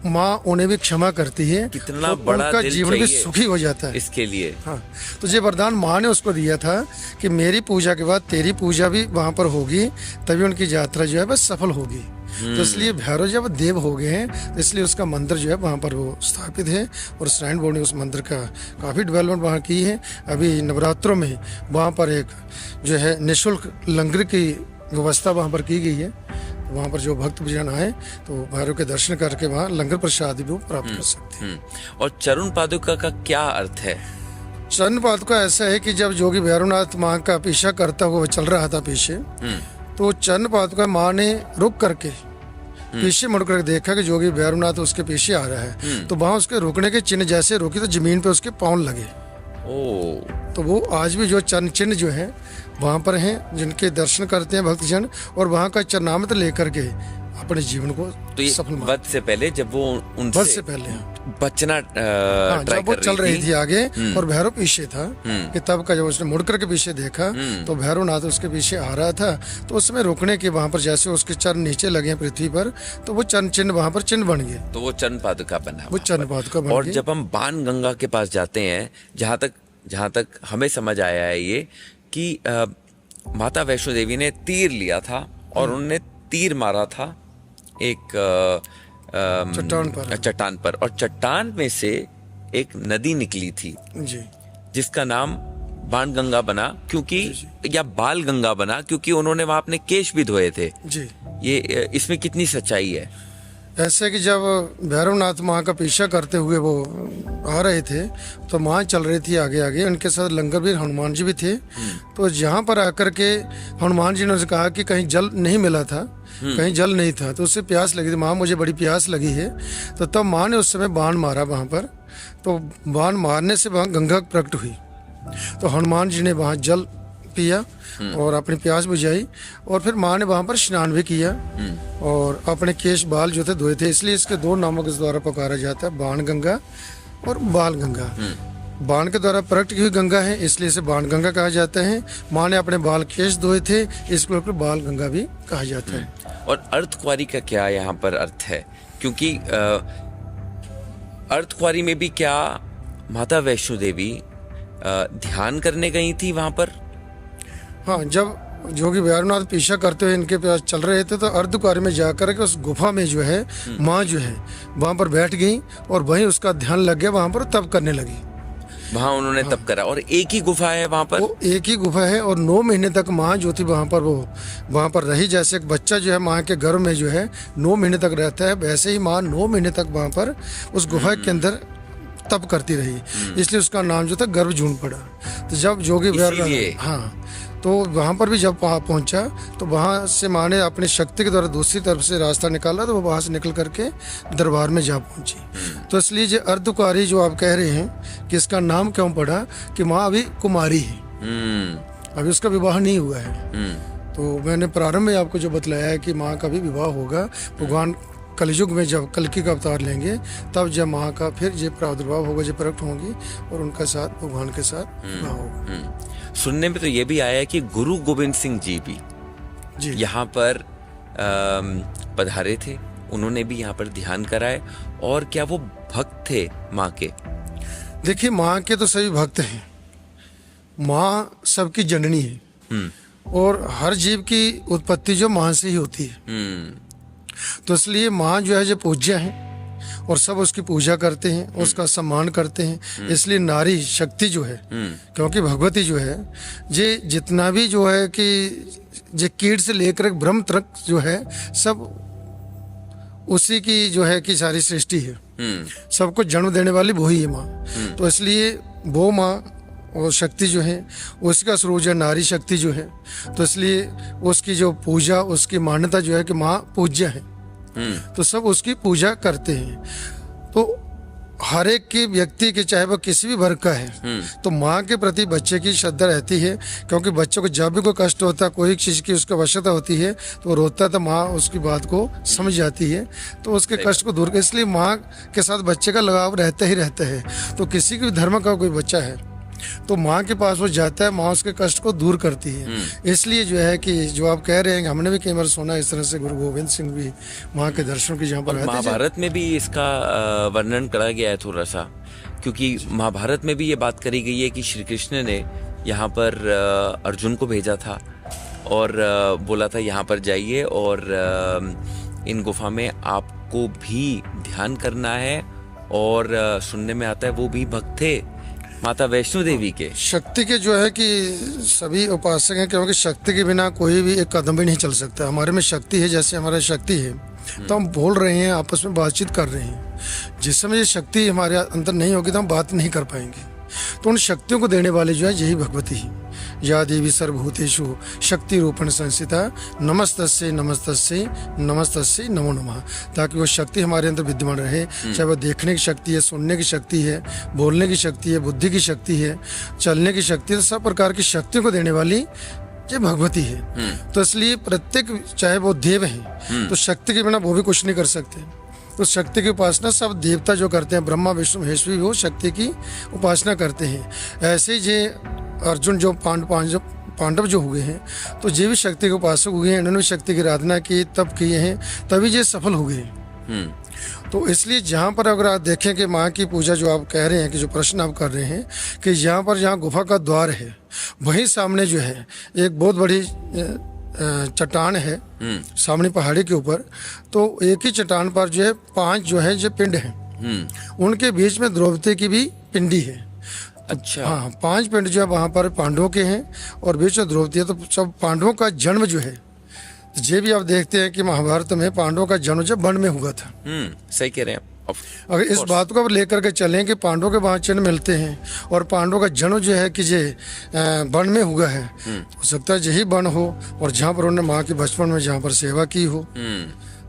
माँ उन्हें भी क्षमा करती है। कितना और बड़ा उनका दिल जीवन भी चाहिए सुखी हो जाता है इसके लिए। हाँ, तो ये वरदान माँ ने उसको दिया था कि मेरी पूजा के बाद तेरी पूजा भी वहाँ पर होगी, तभी उनकी यात्रा जो है वह सफल होगी। तो इसलिए भैरव जब देव हो गए हैं तो इसलिए उसका मंदिर जो है वहाँ पर वो स्थापित है और श्राइन बोर्ड ने उस मंदिर का काफ़ी डेवलपमेंट वहाँ की है। अभी नवरात्रों में वहाँ पर एक जो है निःशुल्क लंगर की व्यवस्था वहाँ पर की गई है। वहाँ पर जो भक्त जन आए तो भैरव के दर्शन करके वहाँ लंगर प्रसाद भी वो प्राप्त कर सकते हैं। और चरण पादुका का क्या अर्थ है? चरण पादुका ऐसा है कि जब जोगी भैरवनाथ माँ का पीछा करता हुआ चल रहा था पीछे, तो चरण पादुका माँ ने रुक करके पीछे मुड़ कर देखा कि जोगी भैरवनाथ उसके पीछे आ रहा है, तो वहाँ उसके रुकने के चिन्ह जैसे रुकी तो जमीन पे उसके पाँव लगे। तो वो आज भी जो चरण चिन्ह जो है वहाँ पर हैं, जिनके दर्शन करते हैं भक्तजन और वहाँ का चरणामृत लेकर के अपने जीवन को तो ये सफल वध से पहले जब वो उनसे बस से पहले बचना हाँ, ट्राई जब वो कर चल रही थी आगे और भैरव पीछे था, कि तब का जब उसने मुड़ करके पीछे देखा तो भैरवनाथ उसके पीछे आ रहा था। तो उस समय रुकने के वहां पर जैसे उसके चरण नीचे लगे हैं पृथ्वी पर, तो वो चरण चिन्ह वहां पर चिन्ह बन गए, तो वो चरण पादुका बना वो वहाँ चरण पर। पादुका बन और गए। जब हम बाण गंगा के पास जाते हैं, जहाँ तक हमें समझ आया है ये कि माता वैष्णो देवी ने तीर लिया था और उन्होंने तीर मारा था एक चट्टान पर और चट्टान में से एक नदी निकली थी जी, जिसका नाम बाण गंगा बना, क्योंकि या बाल गंगा बना क्योंकि उन्होंने वहां अपने केश भी धोए थे। जी। ये इसमें कितनी सच्चाई है? ऐसे कि जब भैरवनाथ माँ का पीछा करते हुए वो आ रहे थे तो माँ चल रही थी आगे आगे, उनके साथ लंगर भी हनुमान जी भी थे। तो जहाँ पर आकर के हनुमान जी ने उनसे कहा कि कहीं जल नहीं मिला था, कहीं जल नहीं था, तो उससे प्यास लगी थी, माँ मुझे बड़ी प्यास लगी है। तो तब माँ ने उस समय बाण मारा वहाँ पर, तो बाण मारने से वहाँ गंगा प्रकट हुई। तो हनुमान जी ने वहाँ जल पिया और अपनी प्यास बुझाई और फिर माँ ने वहाँ पर स्नान भी किया और अपने केश बाल जो थे धोए थे। इसलिए इसके 2 नामों के द्वारा पुकारा जाता है, बाण गंगा और बाल गंगा। बाण के द्वारा प्रकट की हुई गंगा है, इसलिए इसे बाण गंगा कहा जाता है। माँ ने अपने बाल केश धोए थे, इसको बाल गंगा भी कहा जाता है। और अर्धकुंवारी का क्या यहाँ पर अर्थ है? क्योंकि अर्धकुंवारी में भी क्या माता वैष्णो देवी ध्यान करने गई थी वहां पर? हाँ, जब जोगी भैरवनाथ पीछा करते हुए इनके पास चल रहे थे तो अर्धकुंवारी में जाकर के उस गुफा में जो है माँ जो है वहाँ पर बैठ गई और वहीं उसका ध्यान लग गया, वहाँ पर तप करने लगी। वहां उन्होंने तप करा और एक ही गुफा है वहां पर? वो एक ही गुफा है और 9 महीने तक माँ जो थी वहाँ पर वो वहाँ पर रही। जैसे एक बच्चा जो है माँ के गर्भ में जो है 9 महीने तक रहता है, वैसे ही माँ 9 महीने तक वहाँ पर उस गुफा के अंदर तप करती रही, इसलिए उसका नाम जो था गर्भजून पड़ा। तो जब जोगी भैरवनाथ हाँ, तो वहाँ पर भी जब पहुँचा तो वहाँ से माँ ने अपनी शक्ति के द्वारा दूसरी तरफ से रास्ता निकाला, तो वो वहाँ से निकल करके दरबार में जा पहुँची। तो इसलिए जो अर्धकुंवारी जो आप कह रहे हैं कि इसका नाम क्यों पड़ा, कि माँ अभी कुमारी है, अभी उसका विवाह नहीं हुआ है। तो मैंने प्रारंभ में आपको जो बतलाया है कि माँ का भी विवाह होगा भगवान कलयुग में, जब कल्कि का अवतार लेंगे तब जब माँ का फिर ये प्रादुर्भाव होगा, जो प्रकट होंगी और उनका साथ भगवान के साथ विवाह होगा। सुनने में तो ये भी आया है कि गुरु गोविंद सिंह जी भी जी यहाँ पर पधारे थे, उन्होंने भी यहाँ पर ध्यान कराए। और क्या वो भक्त थे माँ के? देखिए, माँ के तो सभी भक्त हैं, माँ सबकी जननी है और हर जीव की उत्पत्ति जो माँ से ही होती है। तो इसलिए माँ जो है जो पूज्य है और सब उसकी पूजा करते हैं, उसका सम्मान करते हैं। इसलिए नारी शक्ति जो है, क्योंकि भगवती जो है ये जितना भी जो है कि ये कीट से लेकर ब्रह्म तक जो है सब उसी की जो है कि सारी सृष्टि है। सबको जन्म देने वाली वो ही है माँ। तो इसलिए वो माँ और शक्ति जो है उसका स्वरूप है नारी शक्ति जो है। तो इसलिए उसकी जो पूजा, उसकी मान्यता जो है कि माँ पूज्य है, तो सब उसकी पूजा करते हैं। तो हर एक की व्यक्ति के, चाहे वो किसी भी वर्ग का है, तो माँ के प्रति बच्चे की श्रद्धा रहती है। क्योंकि बच्चों को जब भी कोई कष्ट होता है, कोई चीज़ की उसको आवश्यकता होती है, तो वो रोता है, तो माँ उसकी बात को समझ जाती है, तो उसके कष्ट को दूर कर। इसलिए माँ के साथ बच्चे का लगाव रहता ही रहता है। तो किसी भी धर्म का कोई बच्चा है तो माँ के पास वो जाता है, माँ उसके कष्ट को दूर करती है। इसलिए जो है कि जो आप कह रहे हैं, हमने भी कई बार सुना इस तरह से गुरु गोविंद सिंह भी माँ के दर्शन की जहाँ पर महाभारत में भी इसका वर्णन करा गया है थोड़ा सा, क्योंकि महाभारत में भी ये बात करी गई है कि श्री कृष्ण ने यहाँ पर अर्जुन को भेजा था और बोला था यहाँ पर जाइए और इन गुफा में आपको भी ध्यान करना है। और सुनने में आता है वो भी भक्त थे माता वैष्णो देवी के। शक्ति के जो है कि सभी उपासक हैं, क्योंकि शक्ति के बिना कोई भी एक कदम भी नहीं चल सकता। हमारे में शक्ति है, जैसे हमारा शक्ति है तो हम बोल रहे हैं, आपस में बातचीत कर रहे हैं। जिस समय ये शक्ति हमारे अंदर नहीं होगी तो हम बात नहीं कर पाएंगे। तो उन शक्तियों को देने वाले जो है यही भगवती ही। या देवी सर्वभूतेषु शक्ति रूपेण संस्थिता नमस्तस्यै नमस्तस्यै नमस्तस्यै नमो नमः। ताकि वो शक्ति हमारे अंदर विद्यमान रहे, चाहे वो देखने की शक्ति है, सुनने की शक्ति है, बोलने की शक्ति है, बुद्धि की शक्ति है, चलने की शक्ति है, सब प्रकार की शक्तियों को देने वाली ये भगवती है। तो इसलिए प्रत्येक, चाहे वो देव है, तो शक्ति के बिना वो भी कुछ नहीं कर सकते। तो शक्ति की उपासना सब देवता जो करते हैं, ब्रह्मा विष्णु महेश भी वो शक्ति की उपासना करते हैं। ऐसे ही जे अर्जुन जो पांडव जो हुए हैं, तो ये भी शक्ति के उपासक हुए हैं। इन्होंने भी शक्ति की आराधना की, तब किए हैं, तभी ये सफल हो गए। तो इसलिए जहाँ पर अगर आप देखें कि माँ की पूजा जो आप कह रहे हैं, कि जो प्रश्न आप कर रहे हैं, कि यहाँ पर जहाँ गुफा का द्वार है वहीं सामने जो है एक बहुत बड़ी चट्टान है, सामने पहाड़ी के ऊपर। तो एक ही चट्टान पर जो है 5 जो है जो पिंड हैं, उनके बीच में द्रौपदी की भी पिंडी है। अच्छा। हाँ, 5 पिंड जो है वहाँ पर पांडवों के हैं और बीच में द्रौपदी है। तो सब पांडवों का जन्म जो है, ये भी आप देखते हैं कि महाभारत में पांडवों का जन्म जब वन में हुआ था। सही कह रहे हैं। अगर इस बात को अब लेकर के चलें कि पांडवों के वहाँ चिन्ह मिलते हैं और पांडवों का जन्म जो है कि ये वन में हुआ है, हो सकता है यही वन हो और जहाँ पर उन्होंने माँ के बचपन में जहाँ पर सेवा की हो।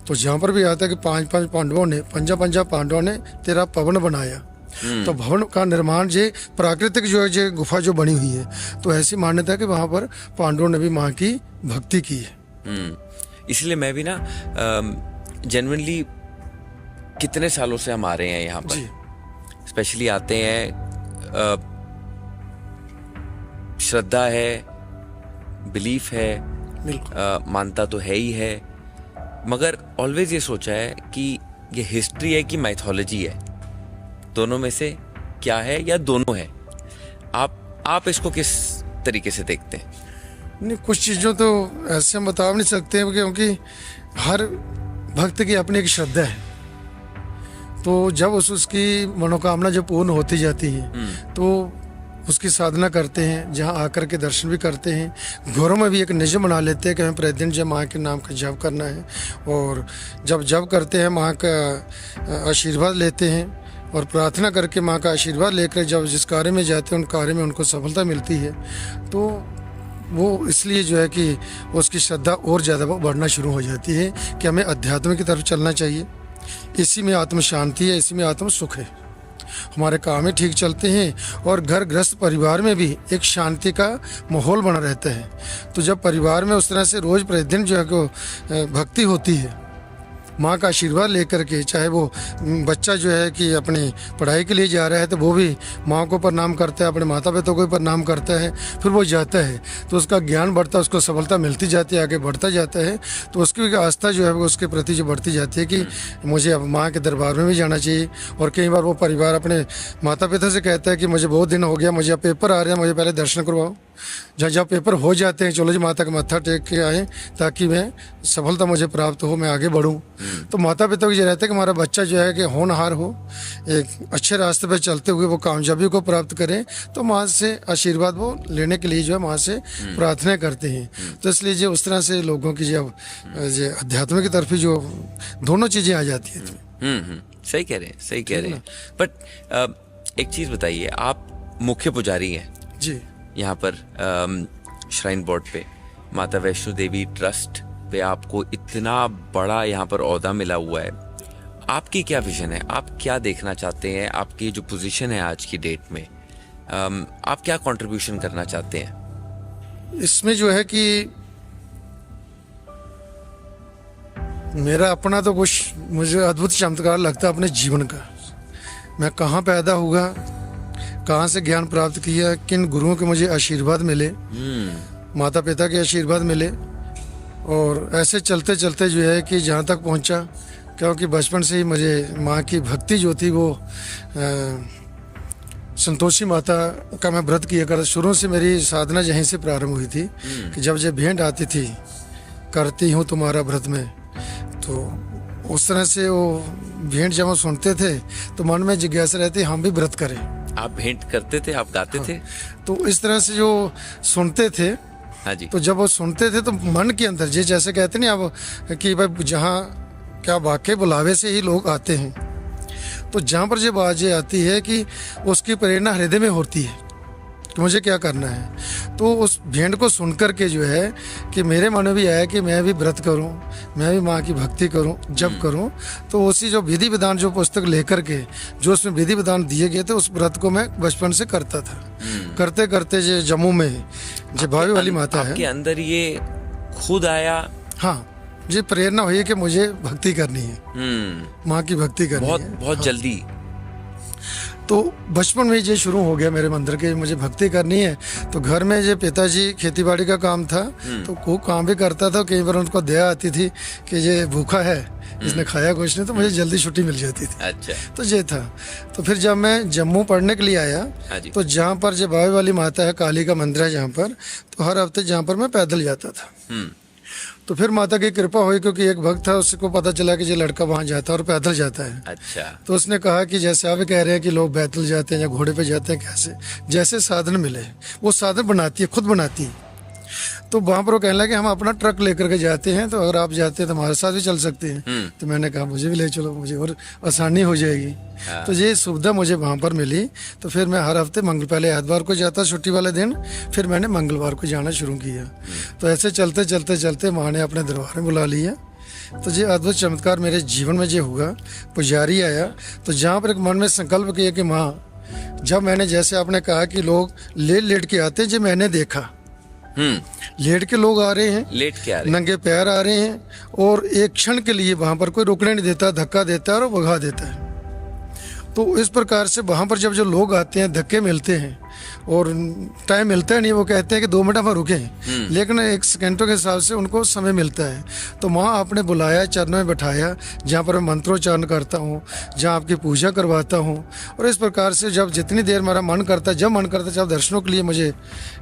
तो जहाँ पर भी आता है कि 5 पांडवों ने, 5 पांडवों ने तेरा भवन बनाया। तो भवन का निर्माण ये प्राकृतिक जो है ये गुफा जो बनी हुई है, तो ऐसी मान्यता है कि वहाँ पर पांडवों ने भी माँ की भक्ति की है। इसलिए मैं भी ना जेन्युइनली कितने सालों से हम आ रहे हैं यहाँ पर, स्पेशली आते हैं, श्रद्धा है, बिलीफ है, मानता तो है ही है, मगर ऑलवेज ये सोचा है कि ये हिस्ट्री है कि माइथोलॉजी है, दोनों में से क्या है या दोनों है। आप इसको किस तरीके से देखते हैं? नहीं, कुछ चीज़ों तो ऐसे हम बता नहीं सकते हैं, क्योंकि हर भक्त की अपनी एक श्रद्धा है। तो जब उसकी मनोकामना जब पूर्ण होती जाती है तो उसकी साधना करते हैं, जहाँ आकर के दर्शन भी करते हैं। घरों में भी एक नियम बना लेते हैं कि हमें प्रतिदिन जब माँ के नाम का जप करना है, और जब जप करते हैं माँ का आशीर्वाद लेते हैं और प्रार्थना करके माँ का आशीर्वाद लेकर जब जिस कार्य में जाते हैं उन कार्य में उनको सफलता मिलती है। तो वो इसलिए जो है कि उसकी श्रद्धा और ज़्यादा बढ़ना शुरू हो जाती है कि हमें अध्यात्म की तरफ चलना चाहिए। इसी में आत्म शांति है, इसी में आत्म सुख है। हमारे काम ही ठीक चलते हैं और घर गृहस्थ परिवार में भी एक शांति का माहौल बना रहता है। तो जब परिवार में उस तरह से रोज़ प्रतिदिन जो है को भक्ति होती है, माँ का आशीर्वाद लेकर के, चाहे वो बच्चा जो है कि अपनी पढ़ाई के लिए जा रहा है तो वो भी माँ को प्रणाम करता है, अपने माता पिता को प्रणाम करता है, फिर वो जाता है तो उसका ज्ञान बढ़ता है, उसको सफलता मिलती जाती है, आगे बढ़ता जाता है। तो उसकी आस्था जो है वो उसके प्रति जो बढ़ती जाती है कि मुझे अब माँ के दरबार में भी जाना चाहिए। और कई बार वो परिवार अपने माता पिता से कहता है कि मुझे बहुत दिन हो गया, मुझे अब पेपर आ रहे हैं, मुझे पहले दर्शन करवाओ। जहाँ जहाँ पेपर हो जाते हैं, चलो जी माता का मत्था टेक के आए ताकि मैं सफलता मुझे प्राप्त हो, मैं आगे बढ़ूँ। तो माता पिता को ये रहता है कि हमारा बच्चा जो है कि होनहार हो, एक अच्छे रास्ते पर चलते हुए वो कामयाबी को प्राप्त करे। तो माँ से आशीर्वाद वो लेने के लिए जो है माँ से प्रार्थना करते हैं। तो इसलिए जो उस तरह से लोगों की जो अध्यात्म की तरफ ही जो दोनों चीज़ें आ जाती हैं। सही कह रहे हैं, सही कह रहे हैं। बट एक चीज बताइए, आप मुख्य पुजारी हैं जी यहाँ पर श्राइन बोर्ड पे, माता वैष्णो देवी ट्रस्ट पे आपको इतना बड़ा यहाँ पर ओहदा मिला हुआ है। आपकी क्या विजन है, आप क्या देखना चाहते हैं, आपकी जो पोजीशन है आज की डेट में, आप क्या कंट्रीब्यूशन करना चाहते हैं? इसमें जो है कि मेरा अपना तो कुछ मुझे अद्भुत चमत्कार लगता है अपने जीवन का। मैं कहाँ पैदा हुआ, कहाँ से ज्ञान प्राप्त किया, किन गुरुओं के मुझे आशीर्वाद मिले, माता पिता के आशीर्वाद मिले, और ऐसे चलते चलते जो है कि जहाँ तक पहुँचा। क्योंकि बचपन से ही मुझे माँ की भक्ति जो थी वो संतोषी माता का मैं व्रत किया करता। शुरू से मेरी साधना यहीं से प्रारंभ हुई थी कि जब भेंट आती थी, करती हूँ तुम्हारा व्रत में, तो उस तरह से वो भेंट जब हम सुनते थे तो मन में जिज्ञासा रहती हम भी व्रत करें। आप भेंट करते थे, आप गाते थे? तो इस तरह से जो सुनते थे, हाँ जी। तो जब वो सुनते थे तो मन के अंदर जैसे कहते नहीं अब कि भाई जहाँ क्या वाकई बुलावे से ही लोग आते हैं, तो जहाँ पर जब आवाज़ें आती है कि उसकी प्रेरणा हृदय में होती है कि मुझे क्या करना है। तो उस भेंट को सुनकर के जो है कि मेरे मन में भी आया कि मैं भी व्रत करूं, मैं भी माँ की भक्ति करूं, जब करूं। तो उसी जो विधि विधान जो पुस्तक लेकर के जो उसमें विधि विधान दिए गए थे, उस व्रत को मैं बचपन से करता था। करते करते जो जम्मू में जो भावी वाली माता है, आपके अंदर ये खुद आया? हाँ, मुझे प्रेरणा हुई कि मुझे भक्ति करनी है, माँ की भक्ति करनी बहुत है। बहुत जल्दी। तो बचपन में ये शुरू हो गया मेरे मंदिर के, मुझे भक्ति करनी है। तो घर में जो पिताजी खेतीबाड़ी का काम था, तो वो काम भी करता था। कई बार उनको दया आती थी कि ये भूखा है, इसने खाया कुछ नहीं, तो मुझे जल्दी छुट्टी मिल जाती थी। अच्छा। तो ये था। तो फिर जब मैं जम्मू पढ़ने के लिए आया, तो जहाँ पर जो बावे वाली माता है, काली का मंदिर है जहाँ पर, तो हर हफ्ते जहाँ पर मैं पैदल जाता था। तो फिर माता की कृपा हुई, क्योंकि एक भक्त था, उसको पता चला कि ये लड़का वहाँ जाता है और पैदल जाता है। अच्छा। तो उसने कहा कि जैसे आप कह रहे हैं कि लोग पैदल जाते हैं या घोड़े पे जाते हैं, कैसे जैसे साधन मिले, वो साधन बनाती है, खुद बनाती है। तो वहाँ पर वो कहने लगे हम अपना ट्रक लेकर के जाते हैं, तो अगर आप जाते हैं तो हमारे साथ भी चल सकते हैं। तो मैंने कहा मुझे भी ले चलो, मुझे और आसानी हो जाएगी। तो ये सुविधा मुझे वहाँ पर मिली। तो फिर मैं हर हफ्ते पहले एतवार को जाता छुट्टी वाले दिन, फिर मैंने मंगलवार को जाना शुरू किया। तो ऐसे चलते चलते चलते माँ ने अपने दरबार में बुला लिया। तो ये अद्भुत चमत्कार मेरे जीवन में जो हुआ, पुजारी आया, तो जहाँ पर एक मन में संकल्प किया कि माँ, जब मैंने जैसे आपने कहा कि लोग लेट लेट के आते हैं, जो मैंने देखा लेट के लोग आ रहे हैं, लेट के आ रहे हैं, नंगे पैर आ रहे हैं, और एक क्षण के लिए वहां पर कोई रुकने नहीं देता, धक्का देता है और भगा देता है। तो इस प्रकार से वहां पर जब जो लोग आते हैं, धक्के मिलते हैं और टाइम मिलता है नहीं, वो कहते हैं कि 2 मिनट हम रुकें, लेकिन 1 सेकंडों के हिसाब से उनको समय मिलता है। तो माँ आपने बुलाया, चरणों में बैठाया, जहाँ पर मैं मंत्रोच्चारण करता हूँ, जहाँ आपकी पूजा करवाता हूँ। और इस प्रकार से जब जितनी देर मेरा मन करता है, जब मन करता है, जब दर्शनों के लिए मुझे,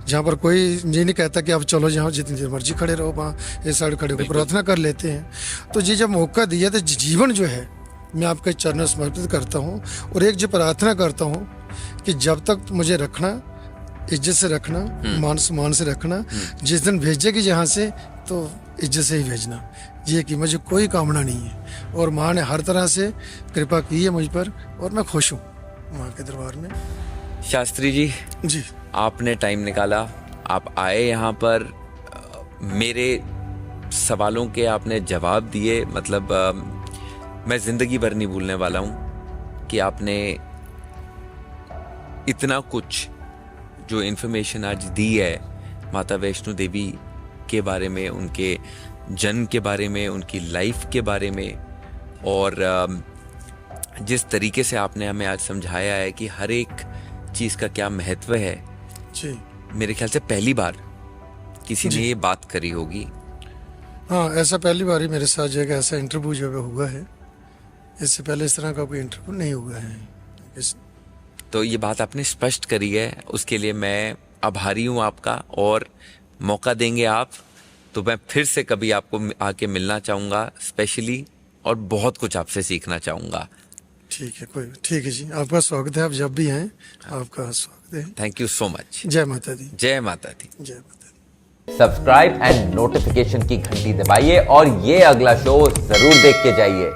जहाँ पर कोई ये नहीं कहता कि आप चलो जहाँ जितनी देर मर्जी खड़े रहो, वहाँ इस साइड खड़े होकर प्रार्थना कर लेते हैं। तो ये जब मौका दिया, तो जीवन जो है मैं आपके चरणों समर्पित करता हूँ। और एक जो प्रार्थना करता हूँ कि जब तक मुझे रखना, इज्जत से रखना, मान सम्मान से रखना, जिस दिन भेजेगी जहाँ से, तो इज्जत से ही भेजना। ये कि मुझे कोई कामना नहीं है, और माँ ने हर तरह से कृपा की है मुझ पर, और मैं खुश हूँ माँ के दरबार में। शास्त्री जी, आपने टाइम निकाला, आप आए यहाँ पर, मेरे सवालों के आपने जवाब दिए। मतलब मैं जिंदगी भर नहीं भूलने वाला हूँ कि आपने इतना कुछ जो इन्फॉर्मेशन आज दी है माता वैष्णो देवी के बारे में, उनके जन्म के बारे में, उनकी लाइफ के बारे में, और जिस तरीके से आपने हमें आज समझाया है कि हर एक चीज़ का क्या महत्व है जी। मेरे ख्याल से पहली बार किसी ने ये बात करी होगी। हाँ, ऐसा पहली बार ही मेरे साथ जो है ऐसा इंटरव्यू जो है हुआ है। इससे पहले इस तरह का कोई इंटरव्यू नहीं हुआ है। तो ये बात आपने स्पष्ट करी है, उसके लिए मैं आभारी हूँ आपका, और मौका देंगे आप तो मैं फिर से कभी आपको आके मिलना चाहूँगा स्पेशली, और बहुत कुछ आपसे सीखना चाहूँगा। ठीक है जी, आपका स्वागत है, आप जब भी आएँ आपका स्वागत है। Thank you so much. जय माता दी। जय माता दी। जय माता दी। सब्सक्राइब एंड नोटिफिकेशन की घंटी दबाइए और ये अगला शो जरूर देख के जाइए।